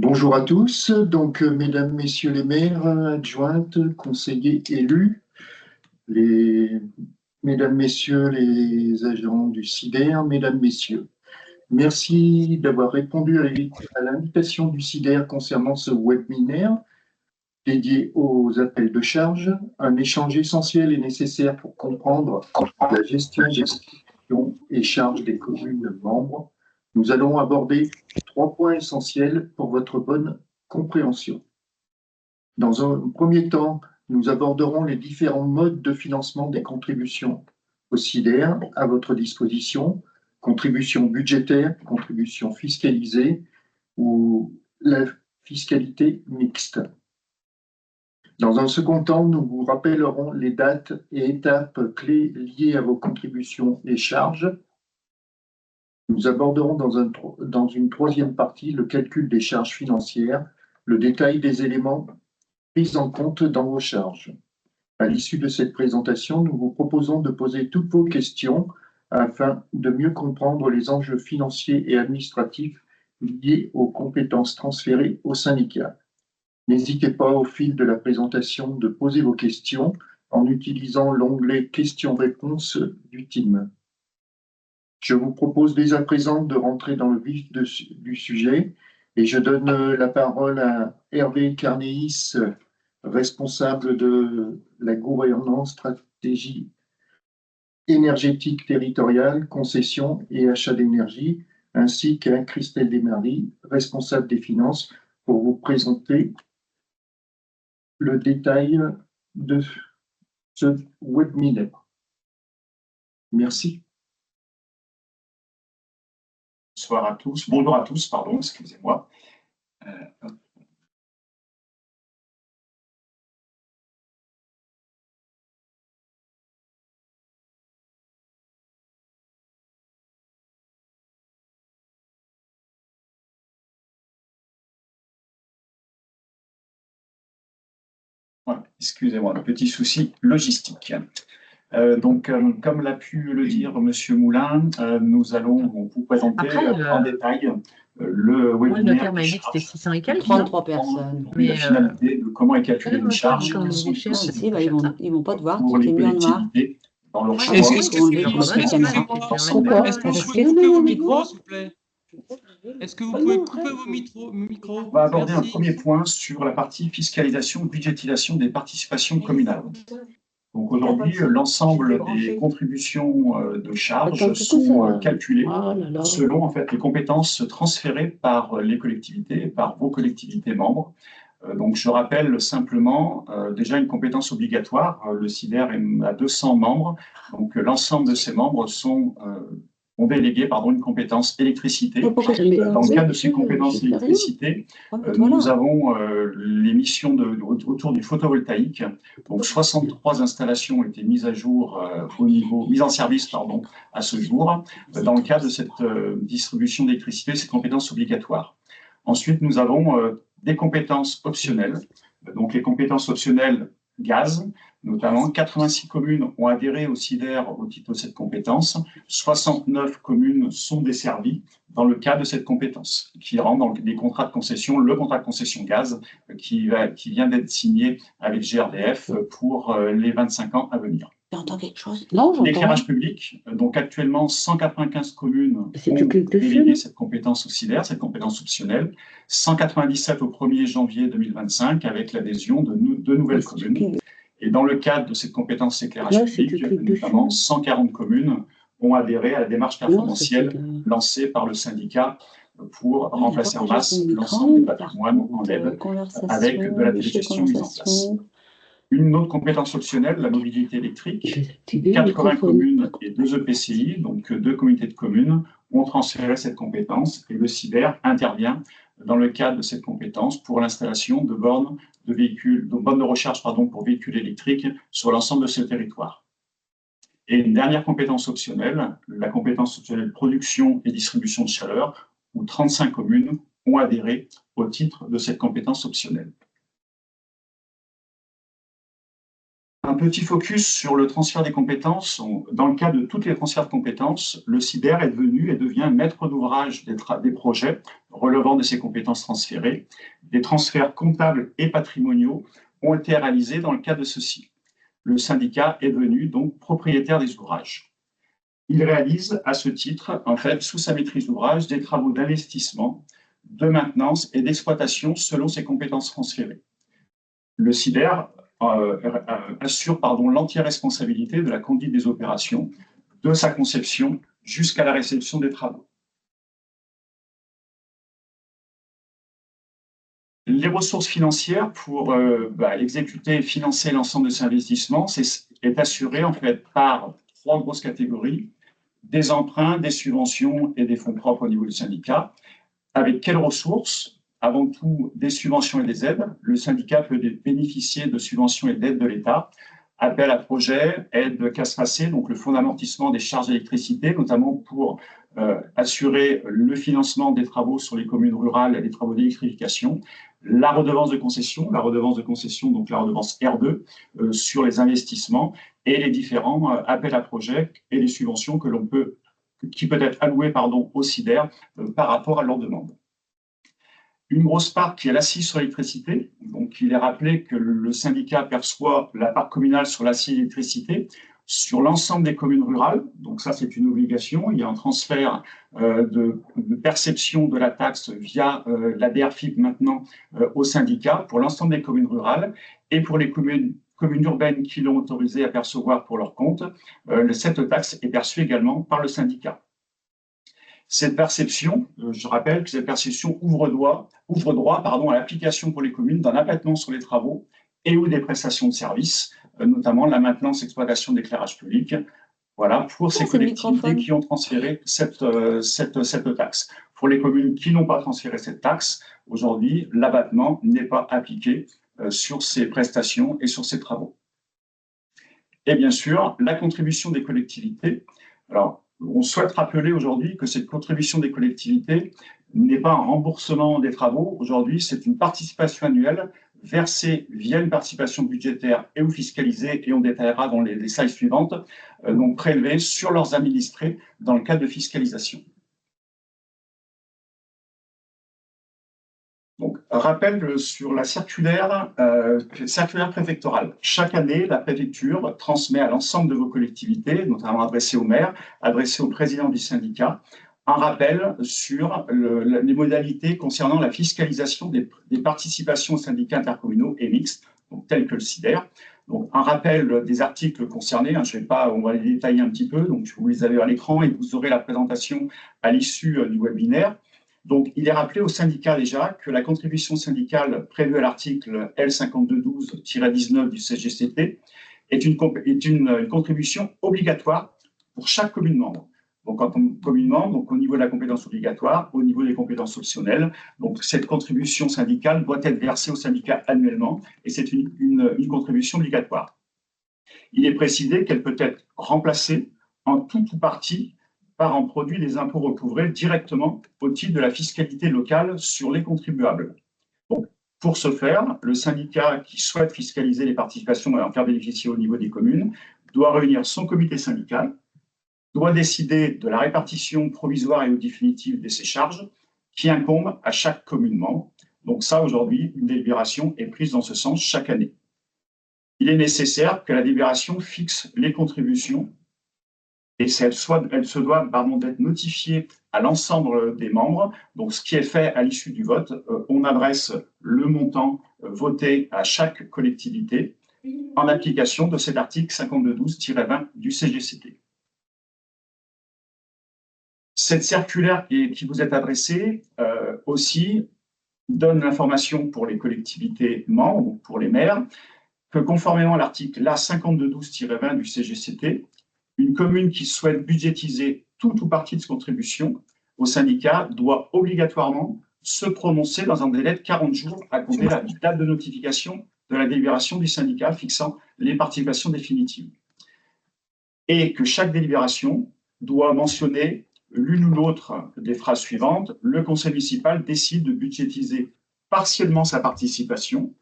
Bonjour à tous, mesdames, messieurs les maires, adjointes, conseillers élus, mesdames, messieurs les agents du SIDER, mesdames, messieurs, merci d'avoir répondu à l'invitation du SIDER concernant ce webinaire dédié aux appels de charges, un échange essentiel et nécessaire pour comprendre la gestion des questions et charges des communes membres. Nous allons aborder 3 points essentiels pour votre bonne compréhension. Dans un premier temps, nous aborderons les différents modes de financement des contributions au SIDER à votre disposition, contribution budgétaire, contribution fiscalisée ou la fiscalité mixte. Dans un second temps, nous vous rappellerons les dates et étapes clés liées à vos contributions et charges. Nous aborderons dans une troisième partie le calcul des charges financières, le détail des éléments pris en compte dans vos charges. À l'issue de cette présentation, nous vous proposons de poser toutes vos questions afin de mieux comprendre les enjeux financiers et administratifs liés aux compétences transférées au syndicat. N'hésitez pas au fil de la présentation de poser vos questions en utilisant l'onglet questions-réponses du team. Je vous propose dès à présent de rentrer dans le vif du sujet et je donne la parole à Hervé Carnéis, responsable de la gouvernance, stratégie énergétique territoriale, concession et achat d'énergie, ainsi qu'à Christelle Desmaries, responsable des finances, pour vous présenter le détail de ce webinaire. Merci. Bonsoir à tous, bonjour à tous, pardon, excusez-moi. Voilà, excusez-moi, un petit souci logistique. Comme l'a pu le dire Monsieur Moulin, nous allons vous présenter en détail le webinaire. Le notaire m'a dit que c'était 600 et quelques. 33 personnes. Mais la finalité de comment est calculée une charge. Ils vont pas te voir, pour les collectivités dans leur choix. Est-ce que vous pouvez couper vos micros, s'il vous plaît? Est-ce que vous pouvez couper vos micros? On va aborder un premier point sur la partie fiscalisation, budgétisation des participations communales. Donc aujourd'hui, l'ensemble des contributions de charges sont calculées selon en fait les compétences transférées par les collectivités, par vos collectivités membres. Donc je rappelle simplement déjà une compétence obligatoire. Le SIDER a 200 membres, donc l'ensemble de ces membres ont délégué une compétence électricité. Dans le cadre de ces compétences électricité, nous avons les missions autour du photovoltaïque. Donc 63 installations ont été mises à jour mises en service à ce jour, dans le cadre de cette distribution d'électricité, ces compétences obligatoires. Ensuite, nous avons des compétences optionnelles. Donc les compétences optionnelles gaz, notamment 86 communes ont adhéré au SIDER au titre de cette compétence, 69 communes sont desservies dans le cadre de cette compétence, qui rentre dans les contrats de concession, le contrat de concession gaz qui vient d'être signé avec GRDF pour les 25 ans à venir. J'entends quelque chose. L'éclairage public, donc actuellement 195 communes ont délégué cette compétence au SIDER, cette compétence optionnelle, 197 au 1er janvier 2025 avec l'adhésion de deux nouvelles communes. Et dans le cadre de cette compétence éclairage public, notamment 140 communes ont adhéré à la démarche performantielle lancée par le syndicat pour remplacer en masse l'ensemble des patrimoines en LED avec de la télégestion mise en place. Une autre compétence optionnelle, la mobilité électrique, 80 communes et 2 EPCI, donc 2 communautés de communes, ont transféré cette compétence et le SIDER intervient dans le cadre de cette compétence pour l'installation de bornes de recharge pour véhicules électriques sur l'ensemble de ce territoire. Et une dernière compétence optionnelle, la compétence optionnelle production et distribution de chaleur, où 35 communes ont adhéré au titre de cette compétence optionnelle. petit focus sur le transfert des compétences. Dans le cas de tous les transferts de compétences, le SIDER est devenu et devient maître d'ouvrage des projets relevant de ces compétences transférées. Des transferts comptables et patrimoniaux ont été réalisés dans le cas de ceux-ci. Le syndicat est devenu donc propriétaire des ouvrages. Il réalise à ce titre, en fait, sous sa maîtrise d'ouvrage, des travaux d'investissement, de maintenance et d'exploitation selon ses compétences transférées. Le SIDER assure l'entière responsabilité de la conduite des opérations, de sa conception jusqu'à la réception des travaux. Les ressources financières pour exécuter et financer l'ensemble de ces investissements est assurée en fait par 3 grosses catégories: des emprunts, des subventions et des fonds propres au niveau du syndicat. Avec quelles ressources? Avant tout, des subventions et des aides. Le syndicat peut bénéficier de subventions et d'aides de l'État. Appel à projets, aide CASFACé, donc le fonds d'amortissement des charges d'électricité, notamment pour assurer le financement des travaux sur les communes rurales et les travaux d'électrification. La redevance de concession, donc la redevance R2 sur les investissements et les différents appels à projets et les subventions qui peut être allouées au SIDER par rapport à leur demande. Une grosse part qui est l'accise sur l'électricité. Donc, il est rappelé que le syndicat perçoit la part communale sur l'accise électricité sur l'ensemble des communes rurales. Donc, ça, c'est une obligation. Il y a un transfert de perception de la taxe via la DRFiP maintenant au syndicat pour l'ensemble des communes rurales et pour les communes urbaines qui l'ont autorisé à percevoir pour leur compte. Cette taxe est perçue également par le syndicat. Cette perception, je rappelle que cette perception ouvre droit à l'application pour les communes d'un abattement sur les travaux et ou des prestations de services, notamment la maintenance et exploitation d'éclairage public, voilà, pour ces collectivités qui ont transféré cette taxe. Pour les communes qui n'ont pas transféré cette taxe, aujourd'hui, l'abattement n'est pas appliqué sur ces prestations et sur ces travaux. Et bien sûr, la contribution des collectivités. Alors, on souhaite rappeler aujourd'hui que cette contribution des collectivités n'est pas un remboursement des travaux. Aujourd'hui, c'est une participation annuelle versée via une participation budgétaire et ou fiscalisée, et on détaillera dans les slides suivantes, donc prélevée sur leurs administrés dans le cadre de fiscalisation. Donc, rappel sur la circulaire préfectorale. Chaque année, la préfecture transmet à l'ensemble de vos collectivités, notamment adressées aux maires, adressées au président du syndicat, un rappel sur les modalités concernant la fiscalisation des participations aux syndicats intercommunaux et mixtes, donc tels que le SIDER. Donc, un rappel des articles concernés, on va les détailler un petit peu, donc vous les avez à l'écran et vous aurez la présentation à l'issue du webinaire. Donc, il est rappelé au syndicat déjà que la contribution syndicale prévue à l'article L5212-19 du CGCT est une contribution obligatoire pour chaque commune membre. Donc, en commune membre, donc au niveau de la compétence obligatoire, au niveau des compétences optionnelles, donc cette contribution syndicale doit être versée au syndicat annuellement et c'est une contribution obligatoire. Il est précisé qu'elle peut être remplacée en tout ou partie par un produit des impôts recouvrés directement au titre de la fiscalité locale sur les contribuables. Donc, pour ce faire, le syndicat qui souhaite fiscaliser les participations et en faire bénéficier au niveau des communes doit réunir son comité syndical, doit décider de la répartition provisoire et ou définitive de ces charges qui incombent à chaque commune membre. Donc ça, aujourd'hui, une délibération est prise dans ce sens chaque année. Il est nécessaire que la délibération fixe les contributions et elle se doit d'être notifiée à l'ensemble des membres. Donc, ce qui est fait à l'issue du vote, on adresse le montant voté à chaque collectivité en application de cet article 5212-20 du CGCT. Cette circulaire qui vous est adressée aussi donne l'information pour les collectivités membres, pour les maires, que conformément à l'article LA5212-20 du CGCT, une commune qui souhaite budgétiser tout ou partie de ses contributions au syndicat doit obligatoirement se prononcer dans un délai de 40 jours à compter de la date de notification de la délibération du syndicat fixant les participations définitives. Et que chaque délibération doit mentionner l'une ou l'autre des phrases suivantes. Le conseil municipal décide de budgétiser partiellement sa participation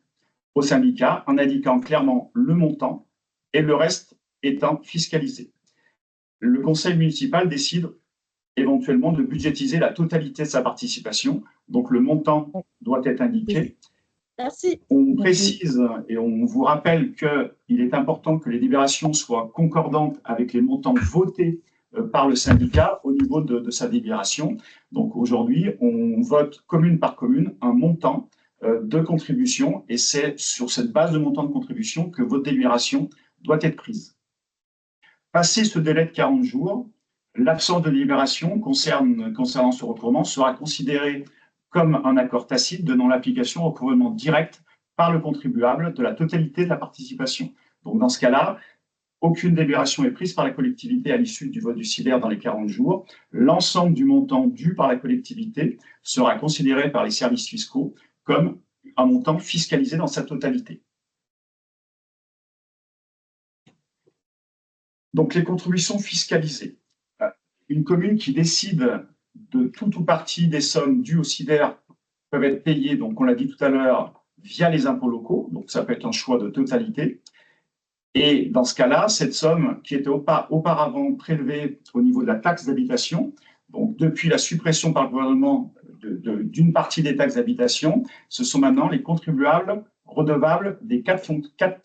au syndicat en indiquant clairement le montant et le reste étant fiscalisé. Le conseil municipal décide éventuellement de budgétiser la totalité de sa participation, donc le montant doit être indiqué. Merci. On précise et on vous rappelle qu'il est important que les délibérations soient concordantes avec les montants votés par le syndicat au niveau de sa délibération. Donc aujourd'hui, on vote commune par commune un montant de contribution et c'est sur cette base de montant de contribution que votre délibération doit être prise. Passé ce délai de 40 jours, l'absence de délibération concernant ce recouvrement sera considérée comme un accord tacite donnant l'application au recouvrement direct par le contribuable de la totalité de la participation. Donc dans ce cas-là, aucune délibération est prise par la collectivité à l'issue du vote du SIDER dans les 40 jours. L'ensemble du montant dû par la collectivité sera considéré par les services fiscaux comme un montant fiscalisé dans sa totalité. Donc les contributions fiscalisées. Une commune qui décide de tout ou partie des sommes dues au SIDER peuvent être payées, donc on l'a dit tout à l'heure, via les impôts locaux, donc ça peut être un choix de totalité. Et dans ce cas-là, cette somme qui était auparavant prélevée au niveau de la taxe d'habitation, donc depuis la suppression par le gouvernement d'une partie des taxes d'habitation, ce sont maintenant les contribuables redevables des quatre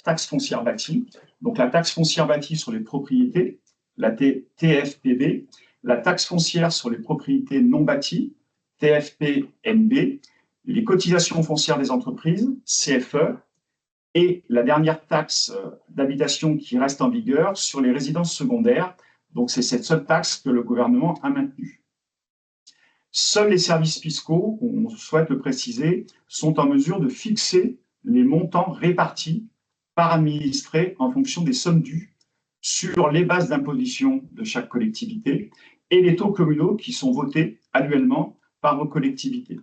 taxes foncières bâties. Donc la taxe foncière bâtie sur les propriétés, la TFPB, la taxe foncière sur les propriétés non bâties, TFPNB, les cotisations foncières des entreprises, CFE, et la dernière taxe d'habitation qui reste en vigueur sur les résidences secondaires. Donc c'est cette seule taxe que le gouvernement a maintenue. Seuls les services fiscaux, on souhaite le préciser, sont en mesure de fixer les montants répartis par administré en fonction des sommes dues sur les bases d'imposition de chaque collectivité et les taux communaux qui sont votés annuellement par vos collectivités.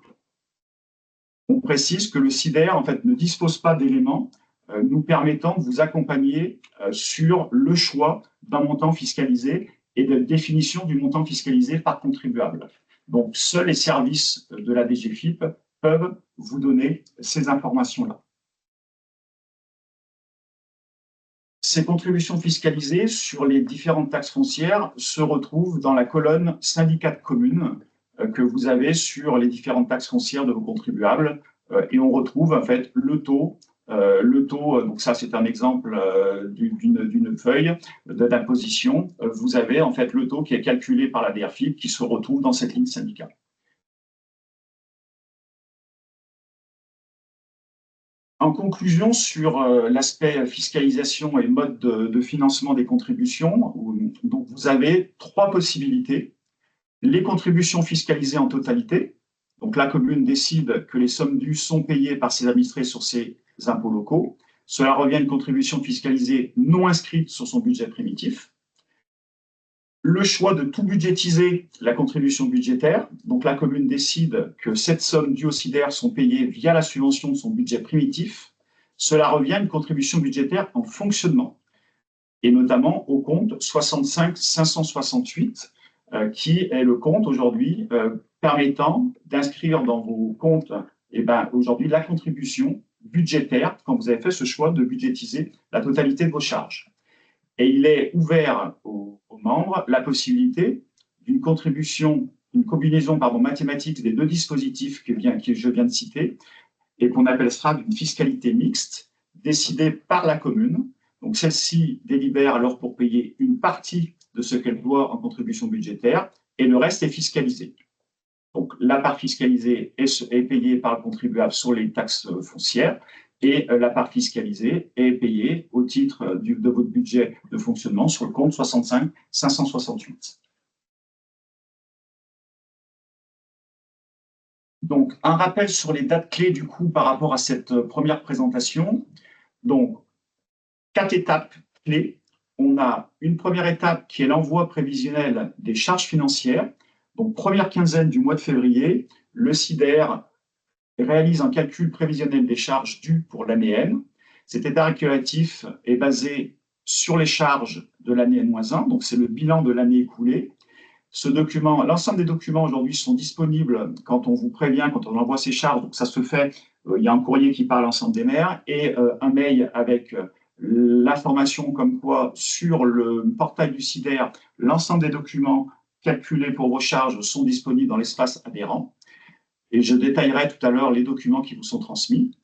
On précise que le SIDER en fait, ne dispose pas d'éléments nous permettant de vous accompagner sur le choix d'un montant fiscalisé et de définition du montant fiscalisé par contribuable. Donc, seuls les services de la DGFiP peuvent vous donner ces informations-là. Ces contributions fiscalisées sur les différentes taxes foncières se retrouvent dans la colonne syndicats de communes que vous avez sur les différentes taxes foncières de vos contribuables et on retrouve en fait le taux, donc ça c'est un exemple d'une feuille d'imposition. Vous avez en fait le taux qui est calculé par la DRFiP qui se retrouve dans cette ligne syndicale. En conclusion, sur l'aspect fiscalisation et mode de financement des contributions, donc vous avez trois possibilités. Les contributions fiscalisées en totalité. Donc la commune décide que les sommes dues sont payées par ses administrés sur ses impôts locaux. Cela revient à une contribution fiscalisée non inscrite sur son budget primitif. Le choix de tout budgétiser la contribution budgétaire. Donc la commune décide que cette somme due au SIDER sont payées via la subvention de son budget primitif. Cela revient à une contribution budgétaire en fonctionnement, et notamment au compte 65 568, qui est le compte aujourd'hui permettant d'inscrire dans vos comptes aujourd'hui la contribution budgétaire quand vous avez fait ce choix de budgétiser la totalité de vos charges. Et il est ouvert aux membres la possibilité d'une contribution, une combinaison mathématique des deux dispositifs que je viens de citer et qu'on appellera d'une fiscalité mixte décidée par la commune. Donc celle-ci délibère alors pour payer une partie de ce qu'elle doit en contribution budgétaire et le reste est fiscalisé. Donc la part fiscalisée est payée par le contribuable sur les taxes foncières et la part fiscalisée est payée au titre de votre budget de fonctionnement sur le compte 65 568. Donc, un rappel sur les dates clés du coup par rapport à cette première présentation. Donc, 4 étapes clés. On a une première étape qui est l'envoi prévisionnel des charges financières. Donc, première quinzaine du mois de février, le SIDER réalise un calcul prévisionnel des charges dues pour l'année N. Cet état récréatif est basé sur les charges de l'année N-1, donc c'est le bilan de l'année écoulée. Ce document, l'ensemble des documents aujourd'hui sont disponibles quand on vous prévient, quand on envoie ces charges. Donc ça se fait, il y a un courrier qui parle à l'ensemble des maires et un mail avec l'information comme quoi sur le portail du SIDER, l'ensemble des documents calculés pour vos charges sont disponibles dans l'espace adhérent. Et je détaillerai tout à l'heure les documents qui vous sont transmis.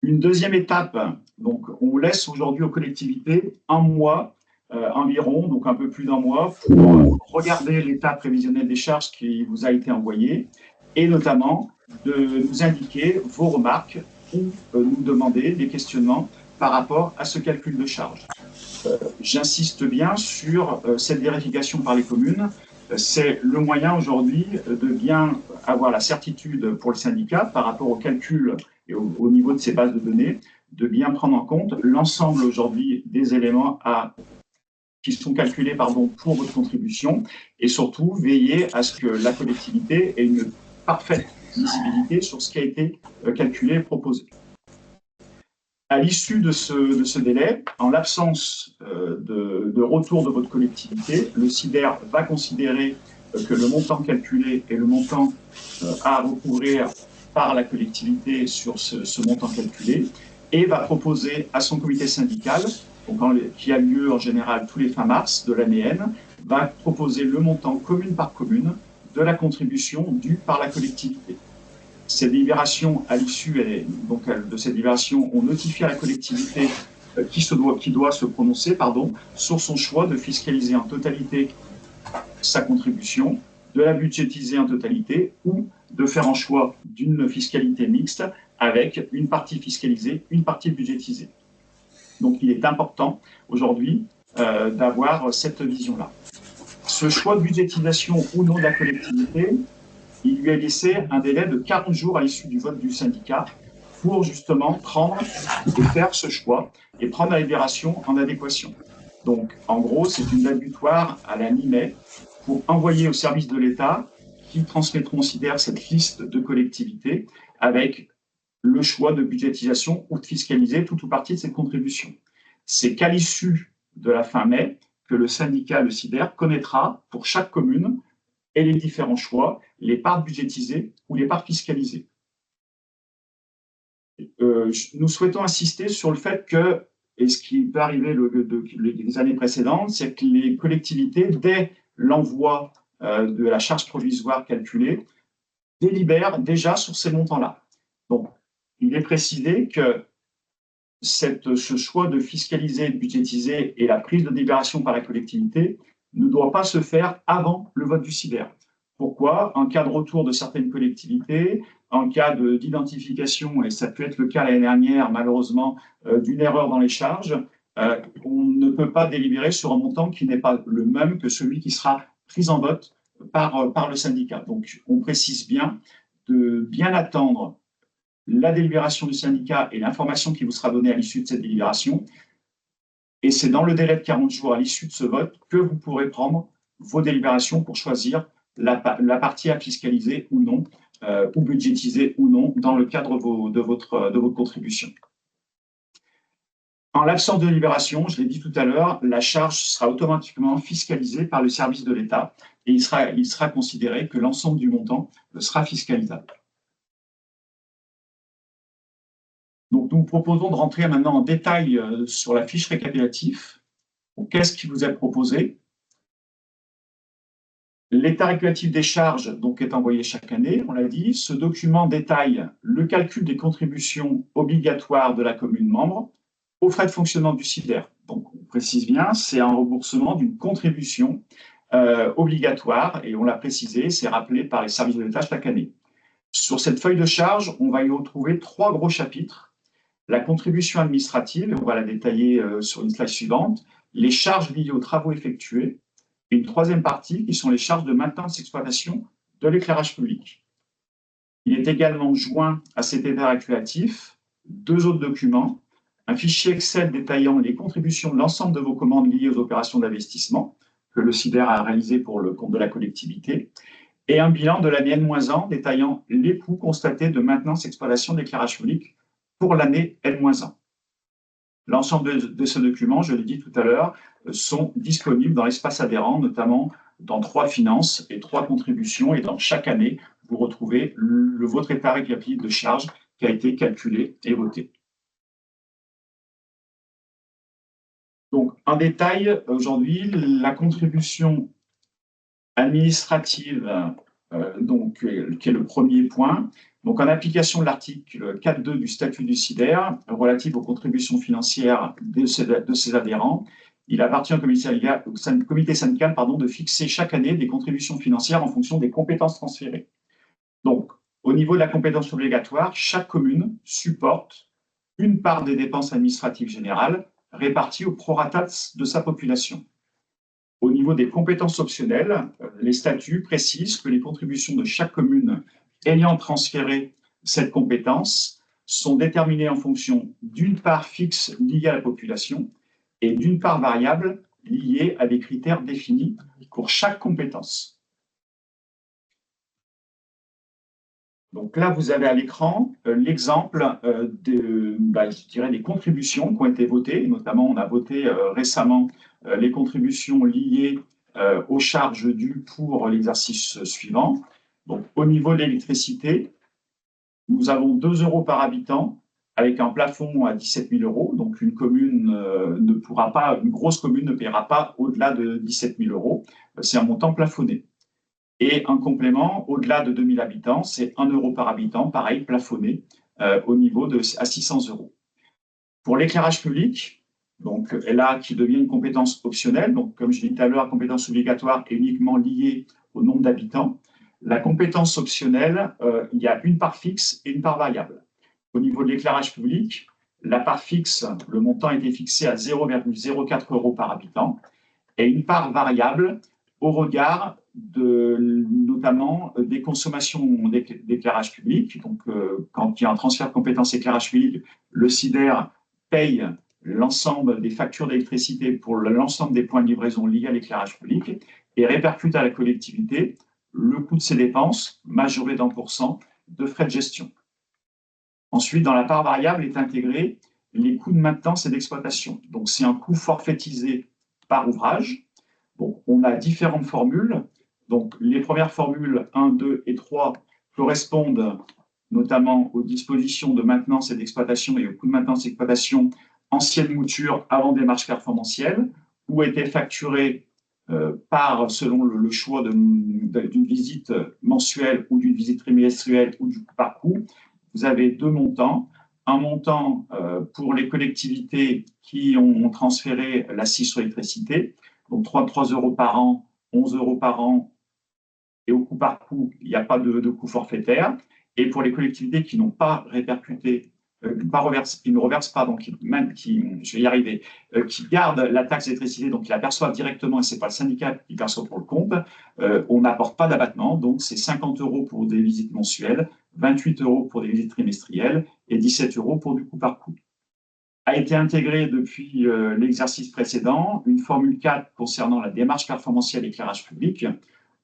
Une deuxième étape, donc on laisse aujourd'hui aux collectivités un mois environ, donc un peu plus d'un mois, pour regarder l'état prévisionnel des charges qui vous a été envoyé et notamment de nous indiquer vos remarques ou nous demander des questionnements par rapport à ce calcul de charges. J'insiste bien sur cette vérification par les communes. C'est le moyen aujourd'hui de bien avoir la certitude pour le syndicat par rapport au calcul et au niveau de ces bases de données, de bien prendre en compte l'ensemble aujourd'hui des éléments qui sont calculés pour votre contribution et surtout veiller à ce que la collectivité ait une parfaite visibilité sur ce qui a été calculé et proposé. À l'issue de ce délai, en l'absence de retour de votre collectivité, le SIDER va considérer que le montant calculé est le montant à recouvrir par la collectivité sur ce montant calculé et va proposer à son comité syndical, qui a lieu en général tous les fins mars de l'année N, va proposer le montant commune par commune de la contribution due par la collectivité. Cette délibération, à l'issue de cette délibération, on notifie à la collectivité qui doit se prononcer sur son choix de fiscaliser en totalité sa contribution, de la budgétiser en totalité ou de faire un choix d'une fiscalité mixte avec une partie fiscalisée, une partie budgétisée. Donc il est important aujourd'hui d'avoir cette vision-là. Ce choix de budgétisation ou non de la collectivité, il lui est laissé un délai de 40 jours à l'issue du vote du syndicat pour justement prendre et faire ce choix et prendre la délibération en adéquation. Donc, en gros, c'est une date butoir à la mi-mai pour envoyer au service de l'État qui transmettront au SIDER cette liste de collectivités avec le choix de budgétisation ou de fiscaliser toute ou partie de cette contribution. C'est qu'à l'issue de la fin mai que le syndicat, le SIDER, connaîtra pour chaque commune et les différents choix, les parts budgétisées ou les parts fiscalisées. Nous souhaitons insister sur le fait que, et ce qui peut arriver les années précédentes, c'est que les collectivités, dès l'envoi de la charge provisoire calculée, délibèrent déjà sur ces montants-là. Donc, il est précisé que ce choix de fiscaliser, de budgétiser et la prise de délibération par la collectivité ne doit pas se faire avant le vote du SIDER. Pourquoi? En cas de retour de certaines collectivités, en cas d'identification, et ça peut être le cas l'année dernière, malheureusement, d'une erreur dans les charges, on ne peut pas délibérer sur un montant qui n'est pas le même que celui qui sera pris en vote par le syndicat. Donc, on précise bien de bien attendre la délibération du syndicat et l'information qui vous sera donnée à l'issue de cette délibération. Et c'est dans le délai de 40 jours à l'issue de ce vote que vous pourrez prendre vos délibérations pour choisir la partie à fiscaliser ou non, ou budgétiser ou non, dans le cadre de votre contribution. En l'absence de délibération, je l'ai dit tout à l'heure, la charge sera automatiquement fiscalisée par le service de l'État et il sera considéré que l'ensemble du montant sera fiscalisable. Donc, nous vous proposons de rentrer maintenant en détail sur la fiche récapitulative. Qu'est-ce qui vous est proposé? L'état récapitulatif des charges donc, est envoyé chaque année, on l'a dit. Ce document détaille le calcul des contributions obligatoires de la commune membre aux frais de fonctionnement du SIDER. Donc, on précise bien, c'est un remboursement d'une contribution obligatoire, et on l'a précisé, c'est rappelé par les services de l'État chaque année. Sur cette feuille de charge, on va y retrouver 3 gros chapitres. La contribution administrative, et on va la détailler sur une slide suivante, les charges liées aux travaux effectués, et une troisième partie qui sont les charges de maintenance et d'exploitation de l'éclairage public. Il est également joint à cet état récapitulatif 2 autres documents, un fichier Excel détaillant les contributions de l'ensemble de vos commandes liées aux opérations d'investissement que le SIDER a réalisé pour le compte de la collectivité, et un bilan de l'année N-1 détaillant les coûts constatés de maintenance et d'exploitation de l'éclairage public pour l'année N-1. L'ensemble de ce document, je l'ai dit tout à l'heure, sont disponibles dans l'espace adhérent, notamment dans 3 finances et 3 contributions. Et dans chaque année, vous retrouvez votre état récapitulatif de charge qui a été calculé et voté. Donc, en détail, aujourd'hui, la contribution administrative, qui est le premier point. Donc, en application de l'article 4.2 du statut du SIDER, relatif aux contributions financières de ses adhérents, il appartient au comité syndical de fixer chaque année des contributions financières en fonction des compétences transférées. Donc, au niveau de la compétence obligatoire, chaque commune supporte une part des dépenses administratives générales réparties au prorata de sa population. Au niveau des compétences optionnelles, les statuts précisent que les contributions de chaque commune ayant transféré cette compétence sont déterminées en fonction d'une part fixe liée à la population et d'une part variable liée à des critères définis pour chaque compétence. Donc là, vous avez à l'écran l'exemple des contributions qui ont été votées. Notamment, on a voté récemment les contributions liées aux charges dues pour l'exercice suivant. Donc, au niveau de l'électricité, nous avons 2 € par habitant avec un plafond à 17 000 €. Donc, une grosse commune ne paiera pas au-delà de 17 000 €. C'est un montant plafonné. Et un complément, au-delà de 2 000 habitants, c'est 1 € par habitant, pareil, plafonné au niveau à 600 €. Pour l'éclairage public, donc là, qui devient une compétence optionnelle, donc comme je l'ai dit tout à l'heure, la compétence obligatoire est uniquement liée au nombre d'habitants. La compétence optionnelle, il y a une part fixe et une part variable. Au niveau de l'éclairage public, la part fixe, le montant a été fixé à 0,04 € par habitant, et une part variable au regard notamment des consommations d'éclairage public. Donc, quand il y a un transfert de compétences éclairage public, le SIDER paye l'ensemble des factures d'électricité pour l'ensemble des points de livraison liés à l'éclairage public et répercute à la collectivité le coût de ces dépenses, majoré d'1% de frais de gestion. Ensuite, dans la part variable est intégré les coûts de maintenance et d'exploitation. Donc, c'est un coût forfaitisé par ouvrage. Donc, on a différentes formules. Donc, les premières formules 1, 2 et 3 correspondent notamment aux dispositions de maintenance et d'exploitation et aux coûts de maintenance et d'exploitation ancienne mouture avant démarche performantielle, ou étaient facturés selon le choix d'une visite mensuelle ou d'une visite trimestrielle ou du coup par coup. Vous avez 2 montants. Un montant pour les collectivités qui ont transféré l'assise sur l'électricité, donc 33 € par an, 11 € par an, et au coup par coup, il n'y a pas de coût forfaitaire. Et pour les collectivités qui n'ont pas répercuté, qui ne reversent pas, donc je vais y arriver, qui gardent la taxe d'électricité, donc qui la perçoivent directement, et ce n'est pas le syndicat qui perçoit pour le compte, on n'apporte pas d'abattement, donc c'est 50 € pour des visites mensuelles, 28 € pour des visites trimestrielles et 17 € pour du coup par coup. A été intégrée depuis l'exercice précédent une formule 4 concernant la démarche performantielle éclairage public,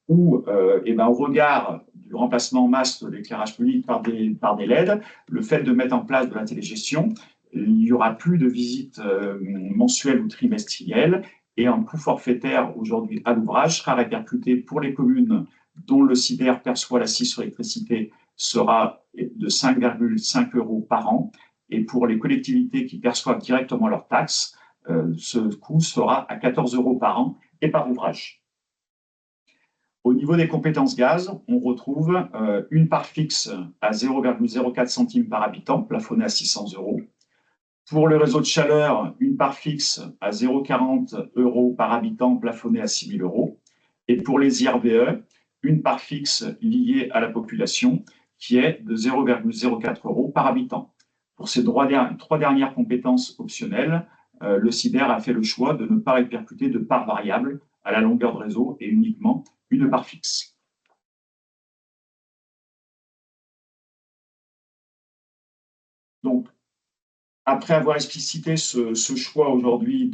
où, au regard du remplacement en masse de l'éclairage public par des LED, le fait de mettre en place de la télégestion, il n'y aura plus de visites mensuelles ou trimestrielles, et un coût forfaitaire aujourd'hui à l'ouvrage sera répercuté pour les communes dont le SIDER perçoit l'assise sur l'électricité sera de 5,5 € par an, et pour les collectivités qui perçoivent directement leurs taxes, ce coût sera à 14 € par an et par ouvrage. Au niveau des compétences gaz, on retrouve une part fixe à 0,04 centimes par habitant, plafonnée à 600 €. Pour le réseau de chaleur, une part fixe à 0,40 € par habitant, plafonnée à 6 000 €. Et pour les IRBE, une part fixe liée à la population qui est de 0,04 € par habitant. Pour ces 3 dernières compétences optionnelles, le SIDER a fait le choix de ne pas répercuter de part variable à la longueur de réseau et uniquement une part fixe. Donc, après avoir explicité ce choix aujourd'hui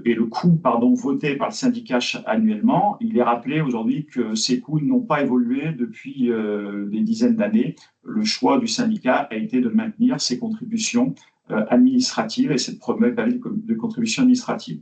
et le coût voté par le syndicat annuellement, il est rappelé aujourd'hui que ces coûts n'ont pas évolué depuis des dizaines d'années. Le choix du syndicat a été de maintenir ces contributions administratives et cette promesse de contribution administrative.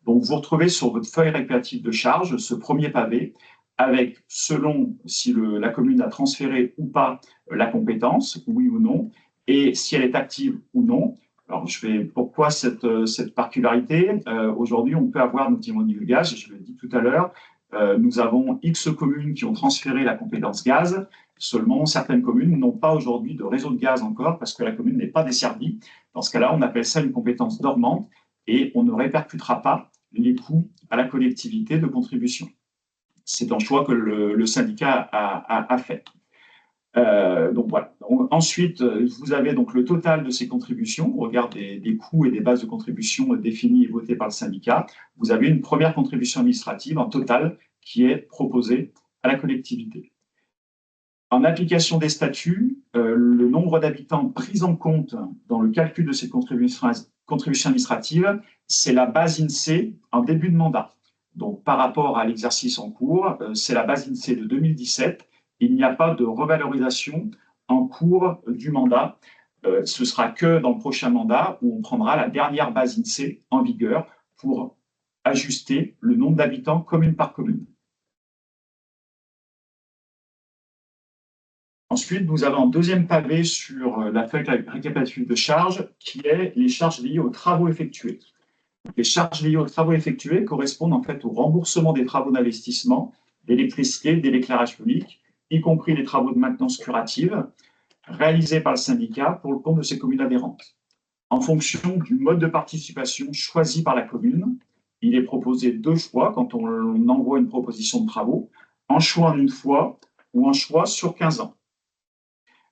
Donc, vous retrouvez sur votre feuille récapitulative de charges ce premier pavé avec, selon si la commune a transféré ou pas la compétence, oui ou non, et si elle est active ou non, Alors, pourquoi cette particularité? Aujourd'hui, on peut avoir notamment au niveau du gaz, je l'ai dit tout à l'heure, nous avons X communes qui ont transféré la compétence gaz. Seulement, certaines communes n'ont pas aujourd'hui de réseau de gaz encore parce que la commune n'est pas desservie. Dans ce cas-là, on appelle ça une compétence dormante et on ne répercutera pas les coûts à la collectivité de contribution. C'est un choix que le syndicat a fait. Donc voilà. Ensuite, vous avez donc le total de ces contributions au regard des coûts et des bases de contribution définies et votées par le syndicat. Vous avez une première contribution administrative en total qui est proposée à la collectivité. En application des statuts, le nombre d'habitants pris en compte dans le calcul de ces contributions administratives, c'est la base INSEE en début de mandat. Donc par rapport à l'exercice en cours, c'est la base INSEE de 2017. Il n'y a pas de revalorisation en cours du mandat. Ce sera que dans le prochain mandat où on prendra la dernière base INSEE en vigueur pour ajuster le nombre d'habitants commune par commune. Ensuite, vous avez un deuxième pavé sur la feuille récapitulative de charges qui est les charges liées aux travaux effectués. Les charges liées aux travaux effectués correspondent en fait au remboursement des travaux d'investissement, d'électricité, de l'éclairage public, y compris les travaux de maintenance curative, réalisés par le syndicat pour le compte de ses communes adhérentes. En fonction du mode de participation choisi par la commune, il est proposé deux choix quand on envoie une proposition de travaux, un choix en une fois ou un choix sur 15 ans.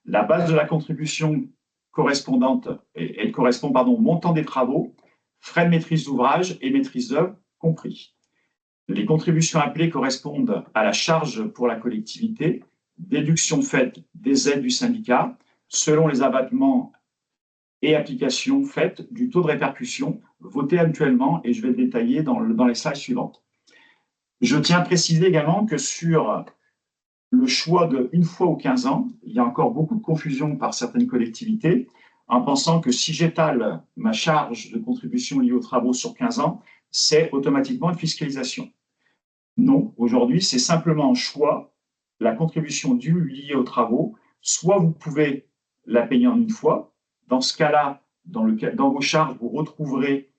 La base de la contribution correspondante, elle correspond au montant des travaux, frais de maîtrise d'ouvrage et maîtrise d'œuvre compris. Les contributions appelées correspondent à la charge pour la collectivité, déduction faite des aides du syndicat, selon les abattements et applications faites du taux de répercussion voté actuellement, et je vais le détailler dans les slides suivantes. Je tiens à préciser également que sur le choix de une fois ou 15 ans, il y a encore beaucoup de confusion par certaines collectivités en pensant que si j'étale ma charge de contribution liée aux travaux sur 15 ans, c'est automatiquement une fiscalisation. Non, aujourd'hui, c'est simplement un choix, la contribution due liée aux travaux, soit vous pouvez la payer en une fois, dans ce cas-là, dans vos charges, vous retrouverez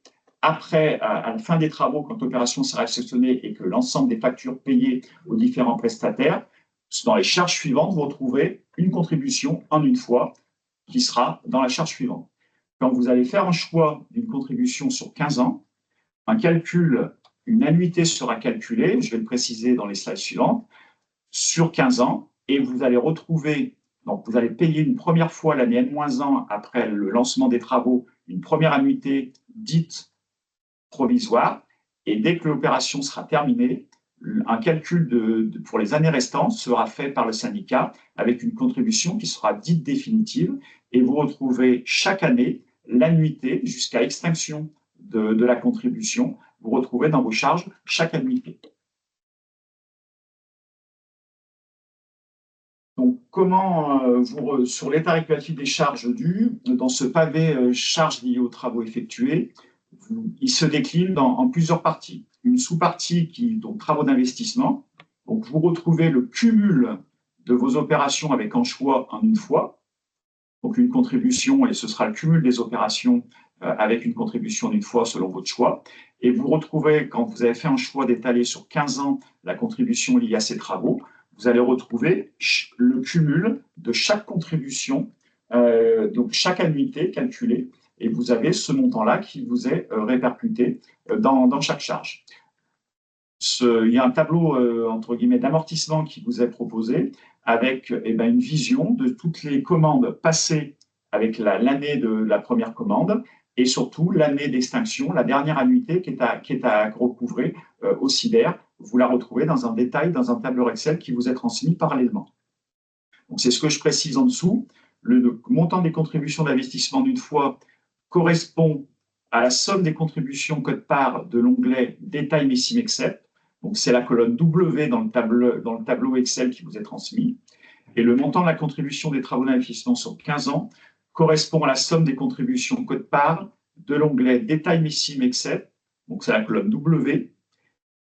après, à la fin des travaux, quand l'opération sera réceptionnée et que l'ensemble des factures payées aux différents prestataires, dans les charges suivantes, vous retrouverez une contribution en une fois qui sera dans la charge suivante. Quand vous allez faire un choix d'une contribution sur 15 ans, une annuité sera calculée, je vais le préciser dans les slides suivantes, sur 15 ans, et vous allez retrouver, donc vous allez payer une première fois l'année N-1 après le lancement des travaux, une première annuité dite provisoire, et dès que l'opération sera terminée, un calcul pour les années restantes sera fait par le syndicat avec une contribution qui sera dite définitive et vous retrouverez chaque année l'annuité jusqu'à extinction de la contribution. Vous retrouvez dans vos charges chaque annuité. Donc, sur l'état récapitulatif des charges dues, dans ce pavé charges liées aux travaux effectués, il se décline en plusieurs parties. Une sous-partie donc travaux d'investissement. Donc, vous retrouvez le cumul de vos opérations avec un choix en une fois. Donc, une contribution, et ce sera le cumul des opérations avec une contribution d'une fois selon votre choix. Et vous retrouvez, quand vous avez fait un choix d'étaler sur 15 ans la contribution liée à ces travaux, vous allez retrouver le cumul de chaque contribution, donc chaque annuité calculée, et vous avez ce montant-là qui vous est répercuté dans chaque charge. Il y a un tableau, entre guillemets, d'amortissement qui vous est proposé avec une vision de toutes les commandes passées avec l'année de la première commande et surtout l'année d'extinction, la dernière annuité qui est à recouvrer au CIDER. Vous la retrouvez dans un détail, dans un tableur Excel qui vous est transmis parallèlement. Donc, c'est ce que je précise en dessous. Le montant des contributions d'investissement d'une fois correspond à la somme des contributions quote-part de l'onglet Détail Messim Except. Donc, c'est la colonne W dans le tableau Excel qui vous est transmis. Et le montant de la contribution des travaux d'investissement sur 15 ans correspond à la somme des contributions quote-part de l'onglet Détail Messim Except. Donc, c'est la colonne W.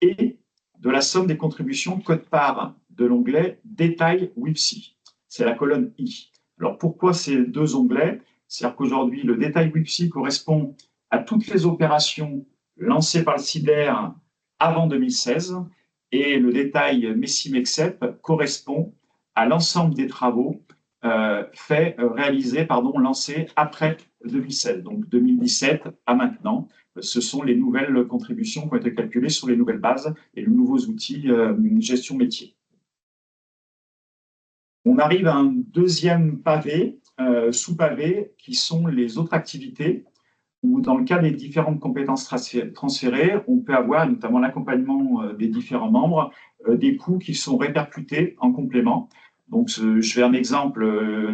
Et de la somme des contributions quote-part de l'onglet Détail WIPSI. C'est la colonne I. Alors, pourquoi ces deux onglets? C'est-à-dire qu'aujourd'hui, le détail WIPSI correspond à toutes les opérations lancées par le SIDER avant 2016 et le détail MESSI-MEXEP correspond à l'ensemble des travaux lancés après 2016. Donc 2017 à maintenant, ce sont les nouvelles contributions qui ont été calculées sur les nouvelles bases et les nouveaux outils gestion métier. On arrive à un deuxième pavé, sous-pavé, qui sont les autres activités, où dans le cas des différentes compétences transférées, on peut avoir, notamment l'accompagnement des différents membres, des coûts qui sont répercutés en complément. Donc, je fais un exemple,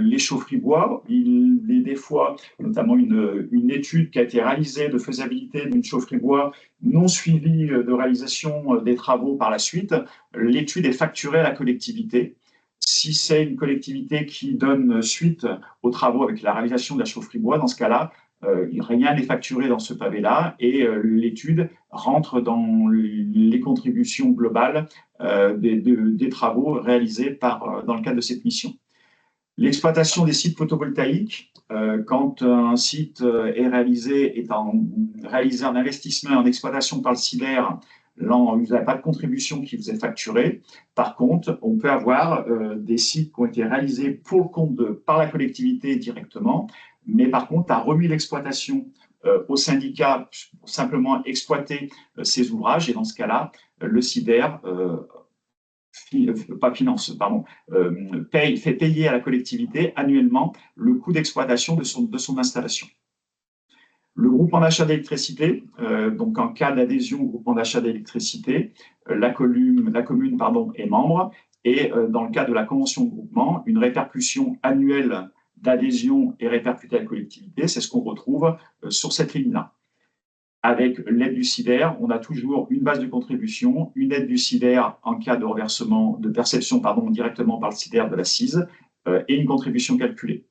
les chaufferies bois, il est des fois, notamment une étude qui a été réalisée de faisabilité d'une chaufferie bois non suivie de réalisation des travaux par la suite. L'étude est facturée à la collectivité. Si c'est une collectivité qui donne suite aux travaux avec la réalisation de la chaufferie bois, dans ce cas-là, rien n'est facturé dans ce pavé-là et l'étude rentre dans les contributions globales des travaux réalisés dans le cadre de cette mission. L'exploitation des sites photovoltaïques, quand un site est réalisé un investissement en exploitation par le SIDER, là, vous n'avez pas de contribution qui vous est facturée. Par contre, on peut avoir des sites qui ont été réalisés pour le compte par la collectivité directement, mais par contre, a remis l'exploitation au syndicat pour simplement exploiter ces ouvrages. Et dans ce cas-là, le SIDER fait payer à la collectivité annuellement le coût d'exploitation de son installation. Le groupement d'achat d'électricité, donc en cas d'adhésion au groupement d'achat d'électricité, la commune est membre et dans le cas de la convention de groupement, une répercussion annuelle d'adhésion est répercutée à la collectivité, c'est ce qu'on retrouve sur cette ligne-là. Avec l'aide du SIDER, on a toujours une base de contribution, une aide du SIDER en cas de reversement, de perception directement par le SIDER de la CISE et une contribution calculée.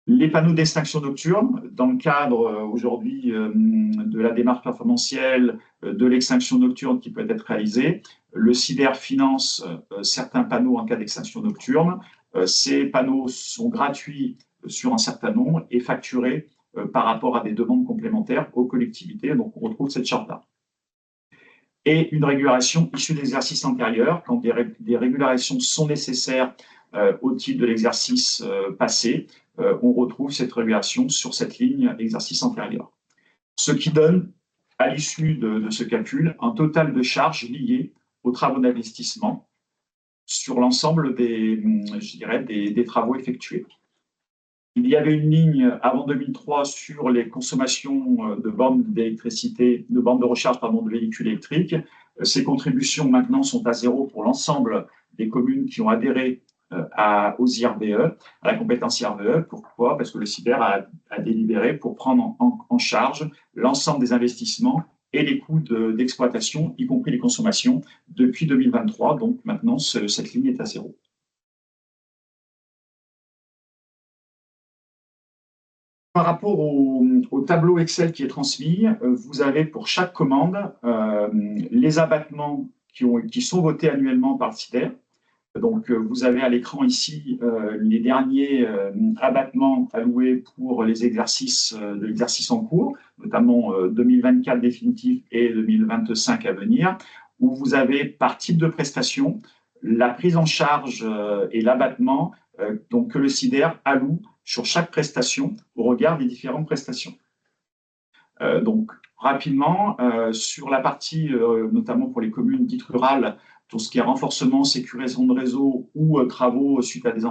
Les panneaux d'extinction nocturne, dans le cadre aujourd'hui de la démarche performantielle, de l'extinction nocturne qui peut être réalisée, le SIDER finance certains panneaux en cas d'extinction nocturne. Ces panneaux sont gratuits sur un certain nombre et facturés par rapport à des demandes complémentaires aux collectivités. Donc, on retrouve cette charte-là. Et une régulation issue d'exercices antérieurs, quand des régulations sont nécessaires au titre de l'exercice passé, on retrouve cette régulation sur cette ligne exercice antérieur. Ce qui donne, à l'issue de ce calcul, un total de charges liées aux travaux d'investissement sur l'ensemble des travaux effectués. Il y avait une ligne avant 2003 sur les consommations de bornes d'électricité, de bornes de recharge de véhicules électriques. Ces contributions maintenant sont à zéro pour l'ensemble des communes qui ont adhéré aux IRBE, à la compétence IRBE. Pourquoi? Parce que le SIDER a délibéré pour prendre en charge l'ensemble des investissements et les coûts d'exploitation, y compris les consommations, depuis 2023. Donc maintenant, cette ligne est à zéro. Par rapport au tableau Excel qui est transmis, vous avez pour chaque commande les abattements qui sont votés annuellement par le SIDER. Donc, vous avez à l'écran ici les derniers abattements alloués pour les exercices de l'exercice en cours, notamment 2024 définitif et 2025 à venir, où vous avez par type de prestation la prise en charge et l'abattement que le SIDER alloue sur chaque prestation au regard des différentes prestations. Donc, rapidement, sur la partie, notamment pour les communes dites rurales, tout ce qui est renforcement, sécurisation de réseau ou travaux suite à des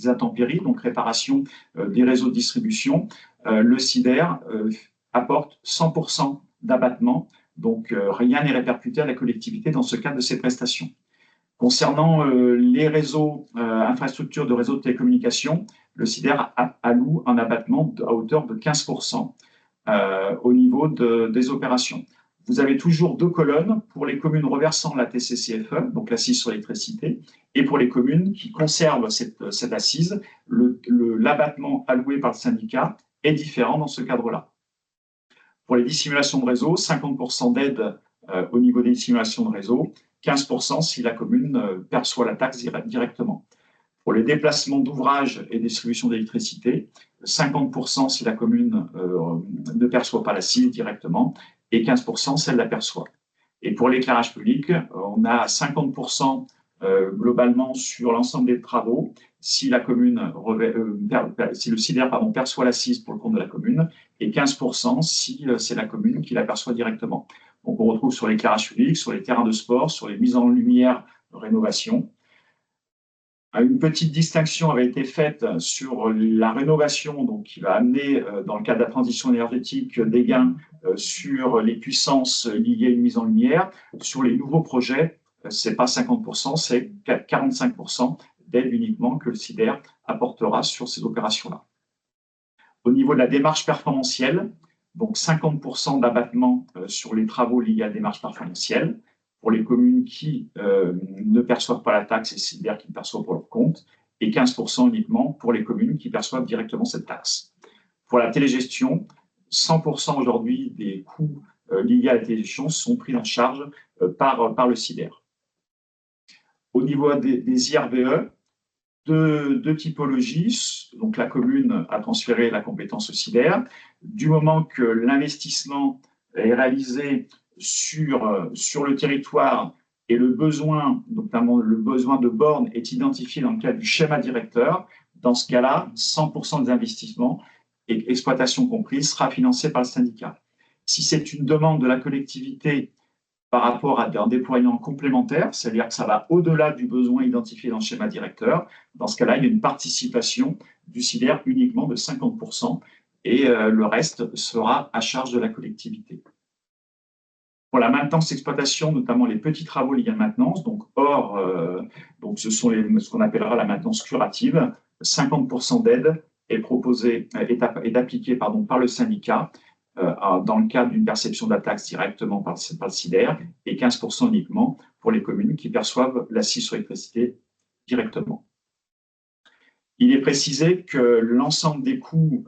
intempéries, donc réparation des réseaux de distribution, le SIDER apporte 100% d'abattement, donc rien n'est répercuté à la collectivité dans ce cadre de ces prestations. Concernant les réseaux, infrastructures de réseaux de télécommunications, le SIDER alloue un abattement à hauteur de 15% au niveau des opérations. Vous avez toujours deux colonnes pour les communes reversant la TCCFE, donc l'assise sur l'électricité, et pour les communes qui conservent cette assise, l'abattement alloué par le syndicat est différent dans ce cadre-là. Pour les dissimulations de réseau, 50% d'aide au niveau des dissimulations de réseau, 15% si la commune perçoit la taxe directement. Pour les déplacements d'ouvrages et distribution d'électricité, 50% si la commune ne perçoit pas la CIL directement et 15% si elle l'aperçoit. Et pour l'éclairage public, on a 50% globalement sur l'ensemble des travaux si la commune si le SIDER perçoit la CIL pour le compte de la commune et 15% si c'est la commune qui l'aperçoit directement. Donc on retrouve sur l'éclairage public, sur les terrains de sport, sur les mises en lumière, rénovation. Une petite distinction avait été faite sur la rénovation, donc qui va amener, dans le cadre de la transition énergétique, des gains sur les puissances liées à une mise en lumière. Sur les nouveaux projets, ce n'est pas 50%, c'est 45% d'aide uniquement que le SIDER apportera sur ces opérations-là. Au niveau de la démarche performantielle, donc 50% d'abattement sur les travaux liés à la démarche performantielle, pour les communes qui ne perçoivent pas la taxe et SIDER qui le perçoivent pour leur compte, et 15% uniquement pour les communes qui perçoivent directement cette taxe. Pour la télégestion, 100% aujourd'hui des coûts liés à la télégestion sont pris en charge par le SIDER. Au niveau des IRBE, deux typologies. Donc la commune a transféré la compétence au SIDER. Du moment que l'investissement est réalisé sur le territoire et le besoin, notamment le besoin de bornes, est identifié dans le cadre du schéma directeur, dans ce cas-là, 100% des investissements, et exploitation comprise, sera financé par le syndicat. Si c'est une demande de la collectivité par rapport à un déploiement complémentaire, c'est-à-dire que ça va au-delà du besoin identifié dans le schéma directeur, dans ce cas-là, il y a une participation du SIDER uniquement de 50% et le reste sera à charge de la collectivité. Pour la maintenance exploitation, notamment les petits travaux liés à la maintenance, donc donc ce sont ce qu'on appellera la maintenance curative, 50% d'aide est proposée, est appliquée par le syndicat dans le cadre d'une perception de la taxe directement par le SIDER et 15% uniquement pour les communes qui perçoivent l'accise sur l'électricité directement. Il est précisé que l'ensemble des coûts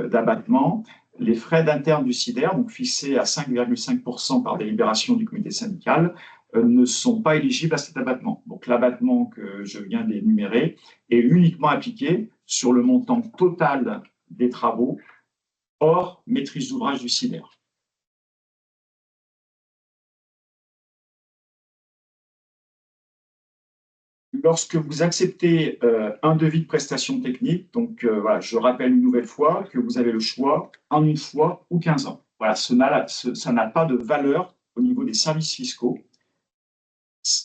d'abattement, les frais d'interne du SIDER, donc fixés à 5,5% par délibération du comité syndical, ne sont pas éligibles à cet abattement. Donc l'abattement que je viens d'énumérer est uniquement appliqué sur le montant total des travaux hors maîtrise d'ouvrage du SIDER. Lorsque vous acceptez un devis de prestation technique, donc voilà, je rappelle une nouvelle fois que vous avez le choix en une fois ou 15 ans. Voilà, ça n'a pas de valeur au niveau des services fiscaux.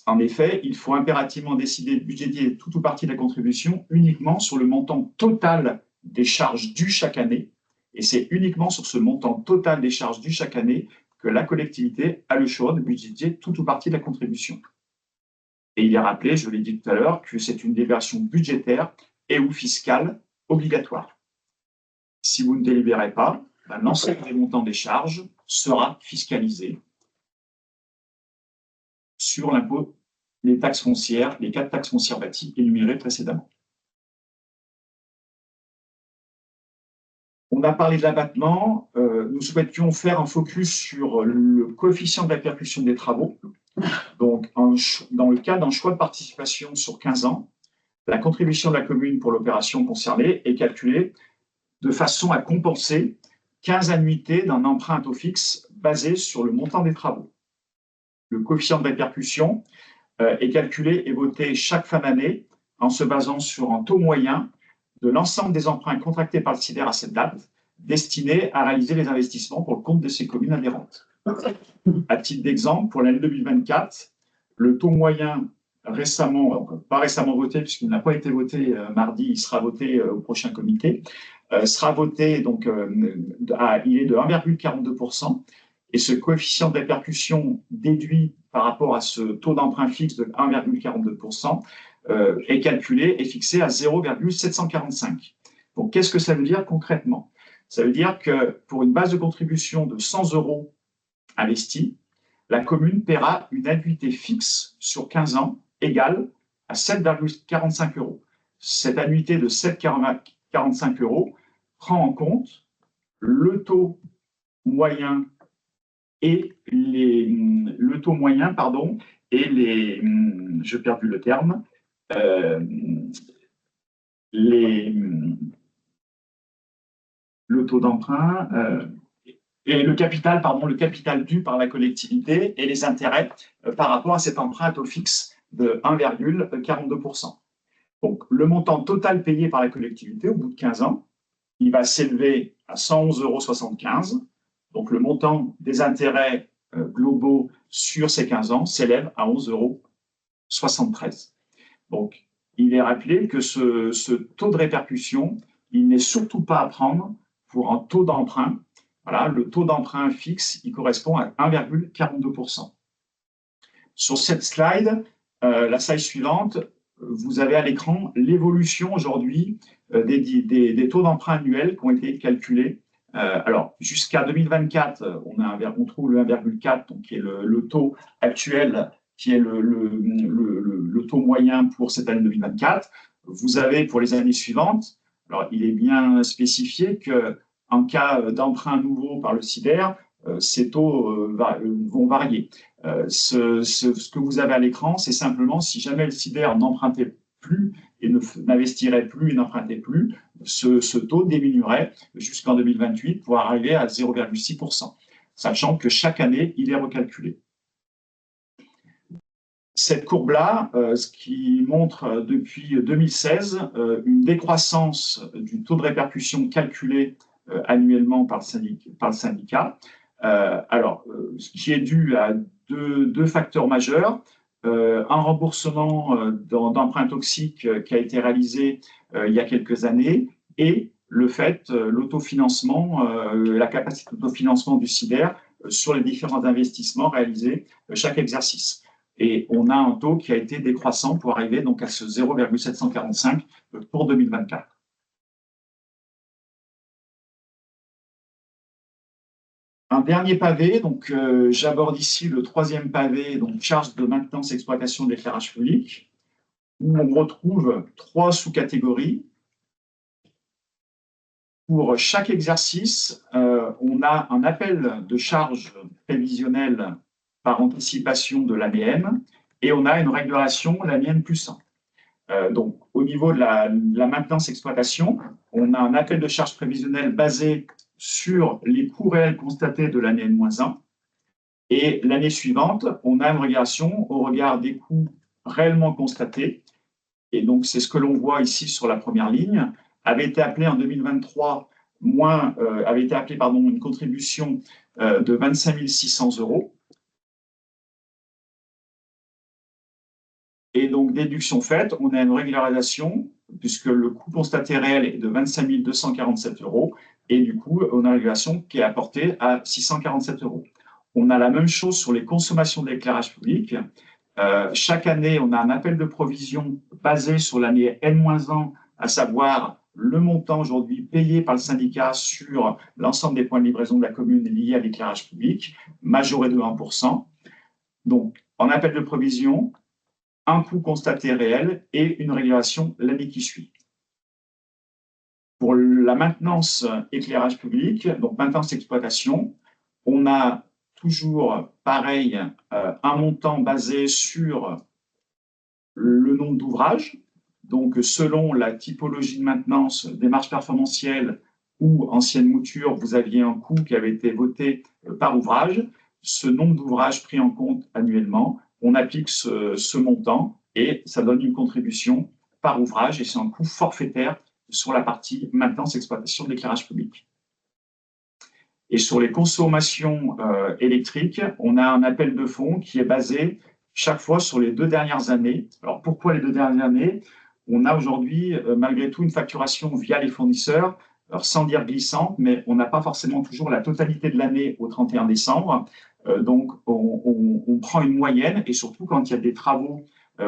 En effet, il faut impérativement décider de budgéter tout ou partie de la contribution uniquement sur le montant total des charges dues chaque année. Et c'est uniquement sur ce montant total des charges dues chaque année que la collectivité a le choix de budgéter tout ou partie de la contribution. Et il est rappelé, je l'ai dit tout à l'heure, que c'est une déversion budgétaire et ou fiscale obligatoire. Si vous ne délibérez pas, l'ensemble des montants des charges sera fiscalisé sur l'impôt, les taxes foncières, les 4 taxes foncières bâties énumérées précédemment. On a parlé de l'abattement. Nous souhaitions faire un focus sur le coefficient de répercussion des travaux. Donc, dans le cas d'un choix de participation sur 15 ans, la contribution de la commune pour l'opération concernée est calculée de façon à compenser 15 annuités d'un emprunt à taux fixe basé sur le montant des travaux. Le coefficient de répercussion est calculé et voté chaque fin d'année en se basant sur un taux moyen de l'ensemble des emprunts contractés par le SIDER à cette date, destinés à réaliser les investissements pour le compte de ces communes adhérentes. À titre d'exemple, pour l'année 2024, le taux moyen pas récemment voté, puisqu'il n'a pas été voté mardi, il sera voté au prochain comité, sera voté, donc il est de 1,42%, et ce coefficient de répercussion déduit par rapport à ce taux d'emprunt fixe de 1,42% est calculé et fixé à 0,745. Donc, qu'est-ce que ça veut dire concrètement? Ça veut dire que pour une base de contribution de 100 € investis, la commune paiera une annuité fixe sur 15 ans égale à 7,45 €. Cette annuité de 7,45 € prend en compte le taux moyen et j'ai perdu le terme, le taux d'emprunt et le capital dû par la collectivité et les intérêts par rapport à cet emprunt à taux fixe de 1,42%. Donc, le montant total payé par la collectivité au bout de 15 ans, il va s'élever à 111,75 €. Donc, le montant des intérêts globaux sur ces 15 ans s'élève à 11,73 €. Donc, il est rappelé que ce taux de répercussion, il n'est surtout pas à prendre pour un taux d'emprunt. Voilà, le taux d'emprunt fixe, il correspond à 1,42%. Sur cette slide, la slide suivante, vous avez à l'écran l'évolution aujourd'hui des taux d'emprunt annuels qui ont été calculés. Alors, jusqu'à 2024, on trouve le 1,4, donc qui est le taux actuel, qui est le taux moyen pour cette année 2024. Vous avez pour les années suivantes, alors il est bien spécifié qu'en cas d'emprunt nouveau par le SIDER, ces taux vont varier. Ce que vous avez à l'écran, c'est simplement si jamais le SIDER n'empruntait plus et n'investirait plus et n'empruntait plus, ce taux diminuerait jusqu'en 2028 pour arriver à 0,6%, sachant que chaque année, il est recalculé. Cette courbe-là, ce qui montre depuis 2016 une décroissance du taux de répercussion calculé annuellement par le syndicat. Ce qui est dû à deux facteurs majeurs. Un remboursement d'emprunts toxiques qui a été réalisé il y a quelques années et le fait, l'autofinancement, la capacité d'autofinancement du SIDER sur les différents investissements réalisés chaque exercice. Et on a un taux qui a été décroissant pour arriver donc à ce 0,745 pour 2024. Un dernier pavé, donc j'aborde ici le troisième pavé, donc charge de maintenance et exploitation de l'éclairage public, où on retrouve 3 sous-catégories. Pour chaque exercice, on a un appel de charge prévisionnelle par anticipation de l'ANM et on a une régulation l'ANM plus 1. Donc, au niveau de la maintenance exploitation, on a un appel de charge prévisionnelle basé sur les coûts réels constatés de l'année N-1. Et l'année suivante, on a une régulation au regard des coûts réellement constatés. Et donc, c'est ce que l'on voit ici sur la première ligne. Avait été appelé en 2023, une contribution de 25 600 €. Et donc, déduction faite, on a une régularisation, puisque le coût constaté réel est de 25 247 €, et du coup, on a une régulation qui est apportée à 647 €. On a la même chose sur les consommations d'éclairage public. Chaque année, on a un appel de provision basé sur l'année N-1, à savoir le montant aujourd'hui payé par le syndicat sur l'ensemble des points de livraison de la commune liés à l'éclairage public, majoré de 1%. Donc, en appel de provision, un coût constaté réel et une régulation l'année qui suit. Pour la maintenance éclairage public, donc maintenance exploitation, on a toujours pareil un montant basé sur le nombre d'ouvrages. Donc, selon la typologie de maintenance, démarche performantielle ou ancienne mouture, vous aviez un coût qui avait été voté par ouvrage. Ce nombre d'ouvrages pris en compte annuellement, on applique ce montant et ça donne une contribution par ouvrage et c'est un coût forfaitaire sur la partie maintenance exploitation de l'éclairage public. Et sur les consommations électriques, on a un appel de fonds qui est basé chaque fois sur les 2 dernières années. Alors pourquoi les 2 dernières années? On a aujourd'hui malgré tout une facturation via les fournisseurs, alors sans dire glissante, mais on n'a pas forcément toujours la totalité de l'année au 31 décembre. Donc on prend une moyenne et surtout quand il y a des travaux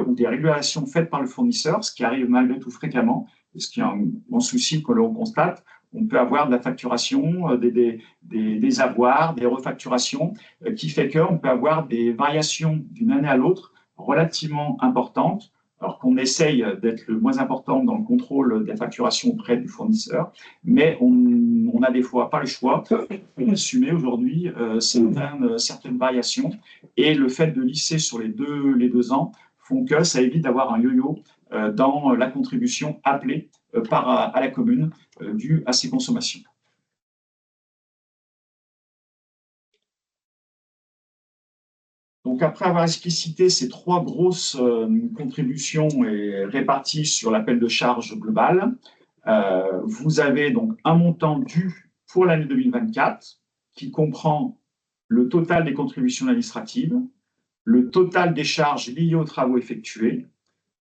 ou des régulations faites par le fournisseur, ce qui arrive malgré tout fréquemment, et ce qui est un souci que l'on constate, on peut avoir de la facturation, des avoirs, des refacturations, qui fait qu'on peut avoir des variations d'une année à l'autre relativement importantes, alors qu'on essaye d'être le moins important dans le contrôle des facturations auprès du fournisseur, mais on a des fois pas le choix pour assumer aujourd'hui certaines variations, et le fait de lisser sur les deux ans font que ça évite d'avoir un yo-yo dans la contribution appelée à la commune dû à ces consommations. Donc, après avoir explicité ces trois grosses contributions et réparties sur l'appel de charges global, vous avez donc un montant dû pour l'année 2024 qui comprend le total des contributions administratives, le total des charges liées aux travaux effectués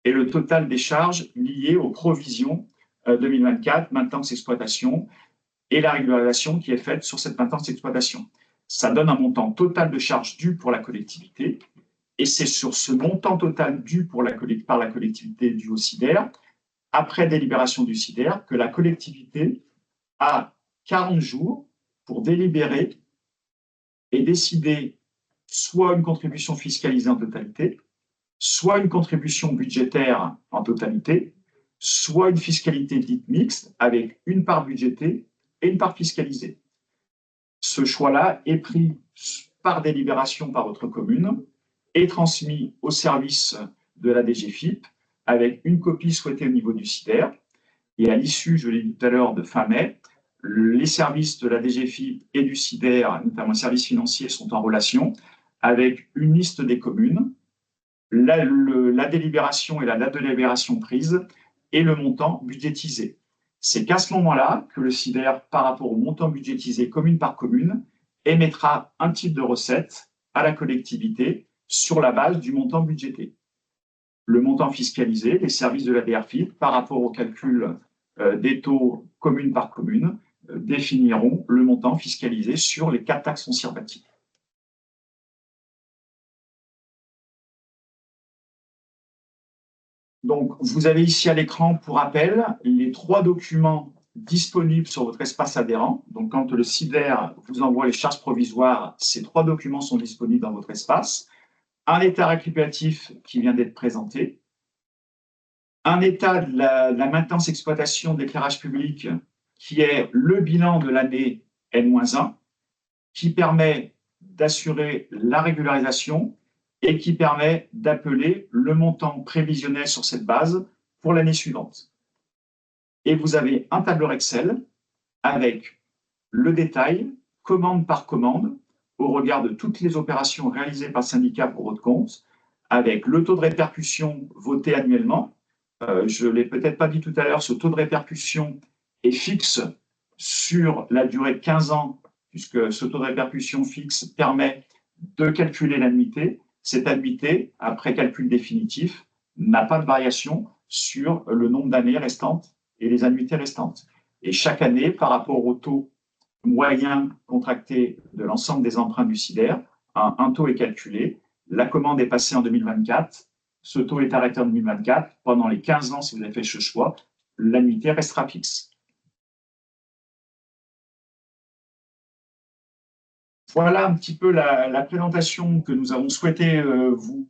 et le total des charges liées aux provisions 2024, maintenance exploitation, et la régularisation qui est faite sur cette maintenance exploitation. Ça donne un montant total de charges dues pour la collectivité, et c'est sur ce montant total dû par la collectivité dû au SIDER, après délibération du SIDER, que la collectivité a 40 jours pour délibérer et décider soit une contribution fiscalisée en totalité, soit une contribution budgétaire en totalité, soit une fiscalité dite mixte avec une part budgétée et une part fiscalisée. Ce choix-là est pris par délibération par votre commune et transmis au service de la DGFiP avec une copie souhaitée au niveau du SIDER. Et à l'issue, je l'ai dit tout à l'heure, de fin mai, les services de la DGFiP et du SIDER, notamment les services financiers, sont en relation avec une liste des communes, la délibération et la date de délibération prise et le montant budgétisé. C'est qu'à ce moment-là que le SIDER, par rapport au montant budgétisé commune par commune, émettra un type de recette à la collectivité sur la base du montant budgété. Le montant fiscalisé, les services de la DRFiP, par rapport au calcul des taux commune par commune, définiront le montant fiscalisé sur les 4 taxes foncières bâties. Donc, vous avez ici à l'écran, pour rappel, les 3 documents disponibles sur votre espace adhérent. Donc, quand le SIDER vous envoie les charges provisoires, ces 3 documents sont disponibles dans votre espace. Un état récapitulatif qui vient d'être présenté, un état de la maintenance exploitation d'éclairage public qui est le bilan de l'année N-1, qui permet d'assurer la régularisation et qui permet d'appeler le montant prévisionnel sur cette base pour l'année suivante. Et vous avez un tableur Excel avec le détail, commande par commande, au regard de toutes les opérations réalisées par le syndicat pour votre compte, avec le taux de répercussion voté annuellement. Je ne l'ai peut-être pas dit tout à l'heure, ce taux de répercussion est fixe sur la durée de 15 ans, puisque ce taux de répercussion fixe permet de calculer l'annuité. Cette annuité, après calcul définitif, n'a pas de variation sur le nombre d'années restantes et les annuités restantes. Et chaque année, par rapport au taux moyen contracté de l'ensemble des emprunts du SIDER, un taux est calculé. La commande est passée en 2024. Ce taux est arrêté en 2024. Pendant les 15 ans, si vous avez fait ce choix, l'annuité restera fixe. Voilà un petit peu la présentation que nous avons souhaité vous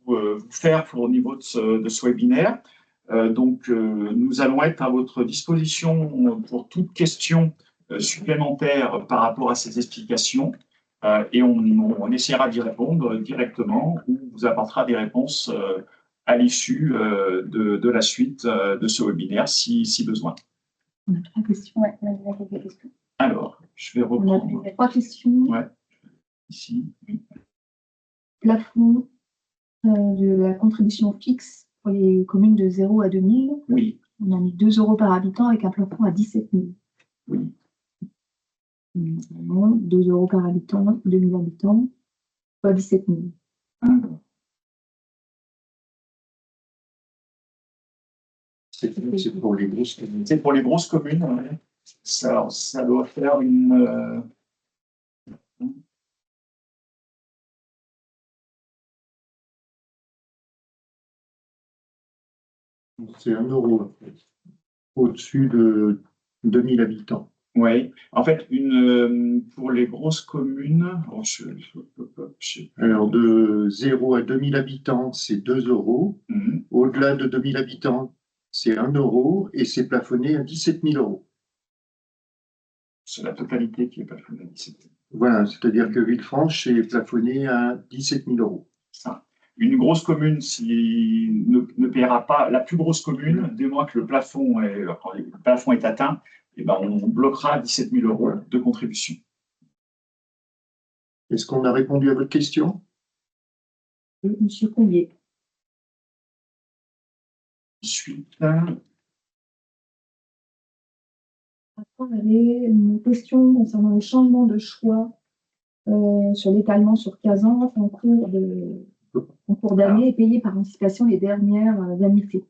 faire au niveau de ce webinaire. Nous allons être à votre disposition pour toute question supplémentaire par rapport à ces explications et on essaiera d'y répondre directement ou vous apportera des réponses à l'issue de la suite de ce webinaire si besoin. On a 3 questions. Ouais, on a quelques questions. Alors, je vais reprendre. On a 3 questions. Ouais. Ici. Plafond de la contribution fixe pour les communes de 0 à 2000. Oui. On a mis 2 € par habitant avec un plafond à 17 000. Oui. 2 € par habitant, 2000 habitants, pas 17 000. C'est pour les grosses communes. C'est pour les grosses communes. Ouais. Ça doit faire une. C'est 1 € au-dessus de 2000 habitants. Oui, en fait, pour les grosses communes, alors de 0 à 2000 habitants, c'est 2 €. Au-delà de 2000 habitants, c'est 1 € et c'est plafonné à 17 000 €. C'est la totalité qui est plafonnée à 17 000. Voilà, c'est-à-dire que Villefranche est plafonné à 17 000 €. Ça. Une grosse commune ne paiera pas, la plus grosse commune, dès lors que le plafond est atteint, eh ben, on bloquera 17 000 € de contribution. Est-ce qu'on a répondu à votre question? Monsieur Combier. Ensuite, Après, on avait une question concernant le changement de choix sur l'étalement sur 15 ans en cours d'année et payé par anticipation les dernières annuités.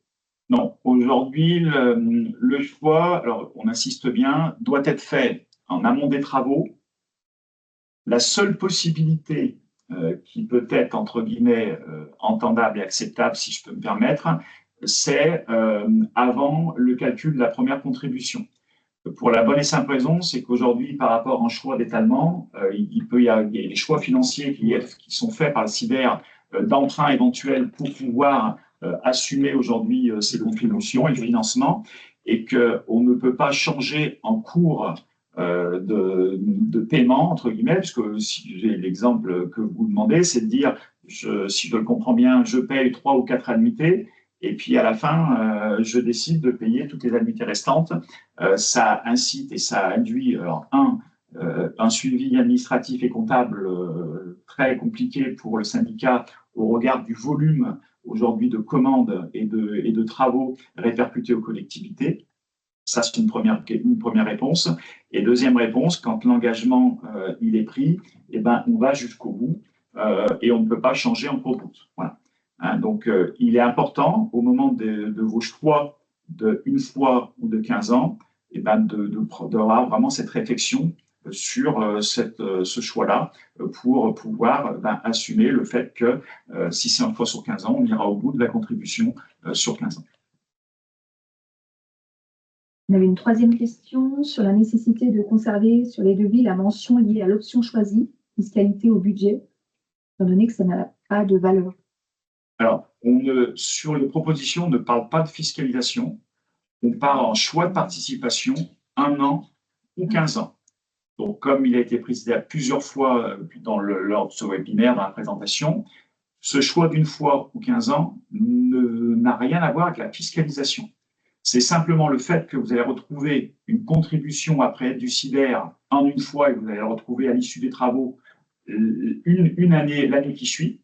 non, aujourd'hui, le choix, alors on insiste bien, doit être fait en amont des travaux. La seule possibilité qui peut être, entre guillemets, entendable et acceptable, si je peux me permettre, c'est avant le calcul de la première contribution. Pour la bonne et simple raison, c'est qu'aujourd'hui, par rapport à un choix d'étalement, il peut y avoir des choix financiers qui sont faits par le CIDER d'emprunt éventuel pour pouvoir assumer aujourd'hui ces contributions et le financement, et qu'on ne peut pas changer en cours de paiement, entre guillemets, puisque si j'ai l'exemple que vous demandez, c'est de dire, si je le comprends bien, je paye 3 ou 4 annuités, et puis à la fin, je décide de payer toutes les annuités restantes. Ça incite et ça induit, alors, un suivi administratif et comptable très compliqué pour le syndicat au regard du volume aujourd'hui de commandes et de travaux répercutés aux collectivités. Ça, c'est une première réponse. Et deuxième réponse, quand l'engagement il est pris, eh ben, on va jusqu'au bout et on ne peut pas changer en cours de route. Voilà. Hein, donc, il est important, au moment de vos choix de une fois ou de 15 ans, eh ben, d'avoir vraiment cette réflexion sur ce choix-là pour pouvoir assumer le fait que si c'est une fois sur 15 ans, on ira au bout de la contribution sur 15 ans. On avait une troisième question sur la nécessité de conserver sur les devis la mention liée à l'option choisie, fiscalité au budget, étant donné que ça n'a pas de valeur. Alors, sur les propositions, on ne parle pas de fiscalisation, on parle en choix de participation, 1 an ou 15 ans. Donc, comme il a été précisé à plusieurs fois lors de ce webinaire, dans la présentation, ce choix d'une fois ou 15 ans n'a rien à voir avec la fiscalisation. C'est simplement le fait que vous allez retrouver une contribution après du CIDER en une fois et vous allez la retrouver à l'issue des travaux une année, l'année qui suit.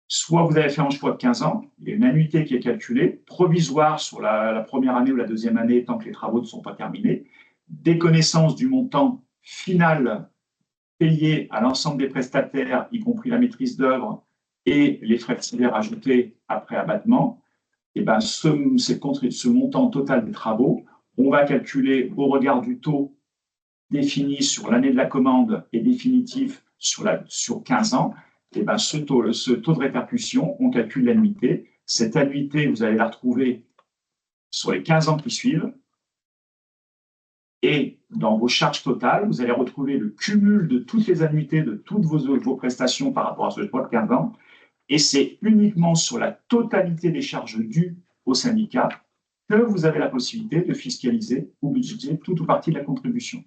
Soit vous avez fait un choix de 15 ans, il y a une annuité qui est calculée, provisoire sur la première année ou la deuxième année tant que les travaux ne sont pas terminés, des connaissances du montant final payé à l'ensemble des prestataires, y compris la maîtrise d'œuvre et les frais de CIDER ajoutés après abattement. Et ben ce montant total des travaux, on va calculer au regard du taux défini sur l'année de la commande et définitif sur 15 ans. Et ben ce taux de répercussion, on calcule l'annuité. Cette annuité, vous allez la retrouver sur les 15 ans qui suivent. Et dans vos charges totales, vous allez retrouver le cumul de toutes les annuités de toutes vos prestations par rapport à ce choix de 15 ans. Et c'est uniquement sur la totalité des charges dues au syndicat que vous avez la possibilité de fiscaliser ou budgéter tout ou partie de la contribution.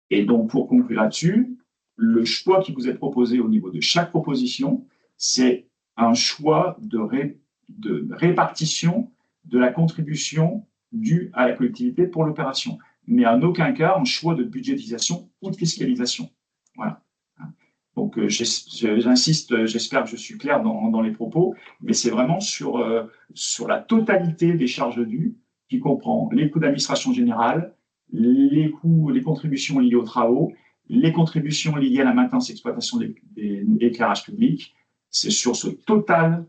Et donc, pour conclure là-dessus, le choix qui vous est proposé au niveau de chaque proposition, c'est un choix de répartition de la contribution due à la collectivité pour l'opération, mais en aucun cas un choix de budgétisation ou de fiscalisation. Voilà. Donc, j'insiste, j'espère que je suis clair dans les propos, mais c'est vraiment sur la totalité des charges dues qui comprend les coûts d'administration générale, les contributions liées aux travaux, les contributions liées à la maintenance et exploitation des éclairages publics. C'est sur ce total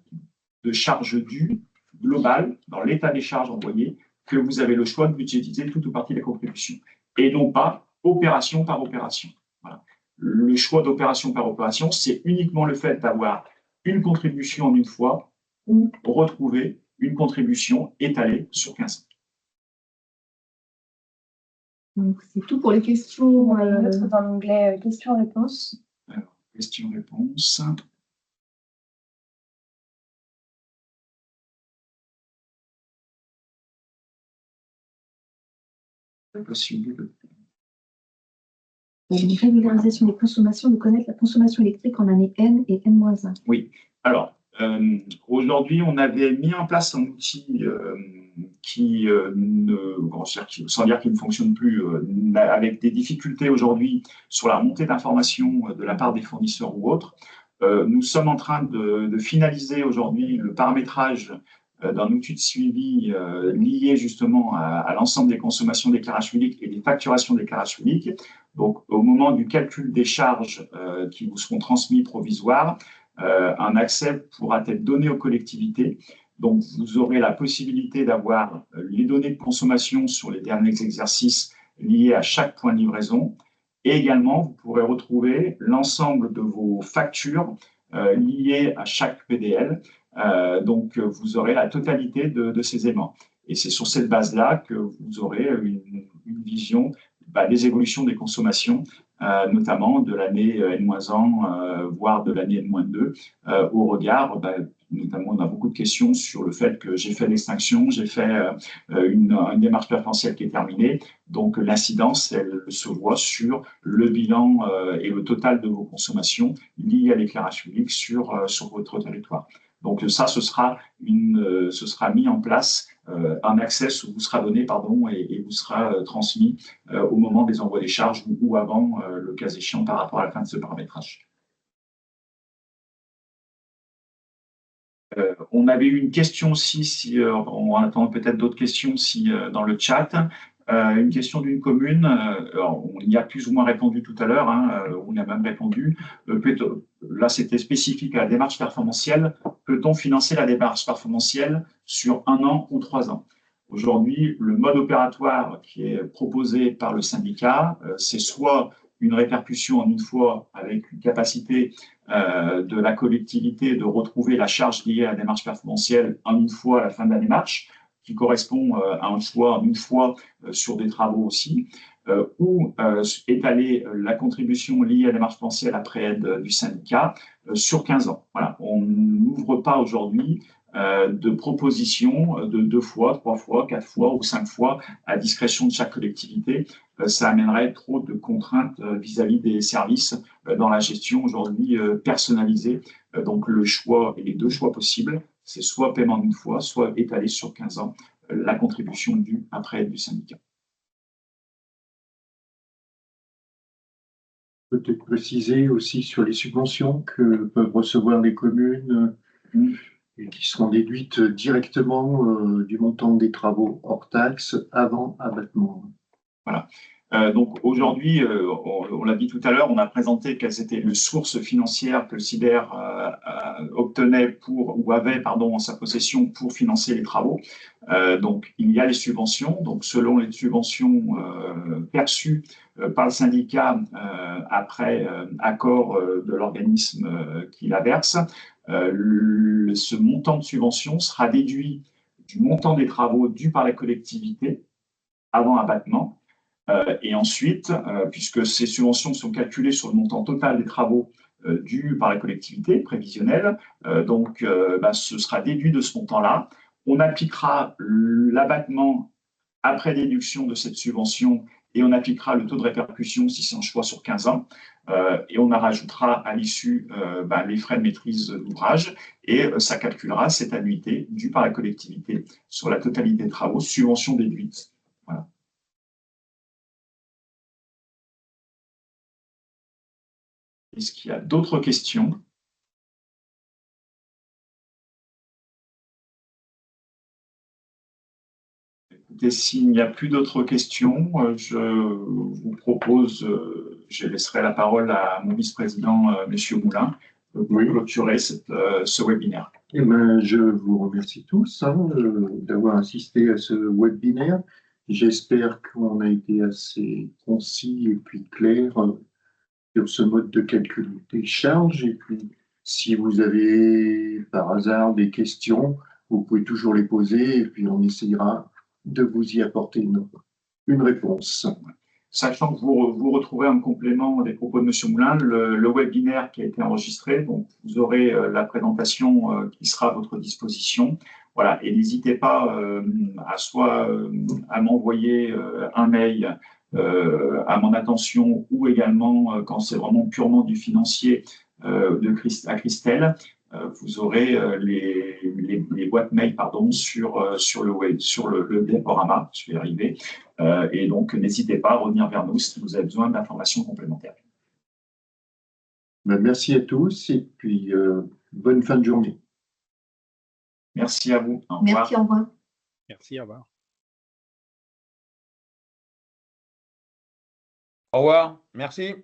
de charges dues globales, dans l'état des charges envoyées, que vous avez le choix de budgétiser toute ou partie de la contribution, et non pas opération par opération. Voilà. Le choix d'opération par opération, c'est uniquement le fait d'avoir une contribution en une fois ou retrouver une contribution étalée sur 15 ans. Donc, c'est tout pour les questions. On a une autre dans l'onglet questions-réponses. Alors, questions-réponses. Possible. Une régularisation des consommations, de connaître la consommation électrique en année N et N-1. Oui. Alors, aujourd'hui, on avait mis en place un outil qui, sans dire qu'il ne fonctionne plus, avec des difficultés aujourd'hui sur la montée d'informations de la part des fournisseurs ou autres. Nous sommes en train de finaliser aujourd'hui le paramétrage d'un outil de suivi lié justement à l'ensemble des consommations d'éclairage public et des facturations d'éclairage public. Donc, au moment du calcul des charges qui vous seront transmises provisoires, un accès pourra être donné aux collectivités. Donc, vous aurez la possibilité d'avoir les données de consommation sur les derniers exercices liés à chaque point de livraison. Et également, vous pourrez retrouver l'ensemble de vos factures liées à chaque PDL. Donc, vous aurez la totalité de ces éléments. Et c'est sur cette base-là que vous aurez une vision des évolutions des consommations, notamment de l'année N-1, voire de l'année N-2, au regard, notamment on a beaucoup de questions sur le fait que j'ai fait l'extinction, j'ai fait une démarche préférentielle qui est terminée, donc l'incidence, elle se voit sur le bilan et le total de vos consommations liées à l'éclairage public sur votre territoire. Donc ça, ce sera mis en place, un accès vous sera donné, et vous sera transmis au moment des envois des charges ou avant, le cas échéant, par rapport à la fin de ce paramétrage. On avait eu une question aussi, on attend peut-être d'autres questions dans le chat. Une question d'une commune, on y a plus ou moins répondu tout à l'heure, on a même répondu. Là, c'était spécifique à la démarche performantielle. Peut-on financer la démarche performantielle sur 1 an ou 3 ans? Aujourd'hui, le mode opératoire qui est proposé par le syndicat, c'est soit une répercussion en une fois avec une capacité de la collectivité de retrouver la charge liée à la démarche performantielle en une fois à la fin de la démarche, qui correspond à un choix en une fois sur des travaux aussi, ou étaler la contribution liée à la démarche performantielle après aide du syndicat sur 15 ans. Voilà. On n'ouvre pas aujourd'hui de propositions de 2 fois, 3 fois, 4 fois ou 5 fois à discrétion de chaque collectivité. Ça amènerait trop de contraintes vis-à-vis des services dans la gestion aujourd'hui personnalisée. Donc le choix et les 2 choix possibles, c'est soit paiement d'une fois, soit étalé sur 15 ans, la contribution due après aide du syndicat. Peut-être préciser aussi sur les subventions que peuvent recevoir les communes et qui seront déduites directement du montant des travaux hors taxe avant abattement. Voilà. Donc aujourd'hui, on l'a dit tout à l'heure, on a présenté quelles étaient les sources financières que le SIDER obtenait ou avait en sa possession pour financer les travaux. Donc il y a les subventions. Donc selon les subventions perçues par le syndicat après accord de l'organisme qui la verse, ce montant de subvention sera déduit du montant des travaux dus par la collectivité avant abattement. Et ensuite, puisque ces subventions sont calculées sur le montant total des travaux dus par la collectivité prévisionnelle, ce sera déduit de ce montant-là. On appliquera l'abattement après déduction de cette subvention et on appliquera le taux de répercussion si c'est un choix sur 15 ans. Et on en rajoutera à l'issue les frais de maîtrise d'ouvrage et ça calculera cette annuité due par la collectivité sur la totalité des travaux, subvention déduite. Voilà. Est-ce qu'il y a d'autres questions? Écoutez, s'il n'y a plus d'autres questions, je vous propose, je laisserai la parole à mon vice-président, M. Moulin, pour clôturer ce webinaire. Eh ben, je vous remercie tous d'avoir assisté à ce webinaire. J'espère qu'on a été assez concis et puis clair sur ce mode de calcul des charges. Et puis, si vous avez par hasard des questions, vous pouvez toujours les poser et puis on essayera de vous y apporter une réponse. Sachant que vous retrouverez en complément des propos de M. Moulin le webinaire qui a été enregistré, donc vous aurez la présentation qui sera à votre disposition. Voilà, et n'hésitez pas à m'envoyer un mail à mon attention, ou également quand c'est vraiment purement du financier à Christelle, vous aurez les boîtes mail sur le web, sur le diaporama, je vais y arriver. Et donc, n'hésitez pas à revenir vers nous si vous avez besoin d'informations complémentaires. Merci à tous et puis bonne fin de journée. Merci à vous. Au revoir. Merci, au revoir. Merci, au revoir. Au revoir. Merci.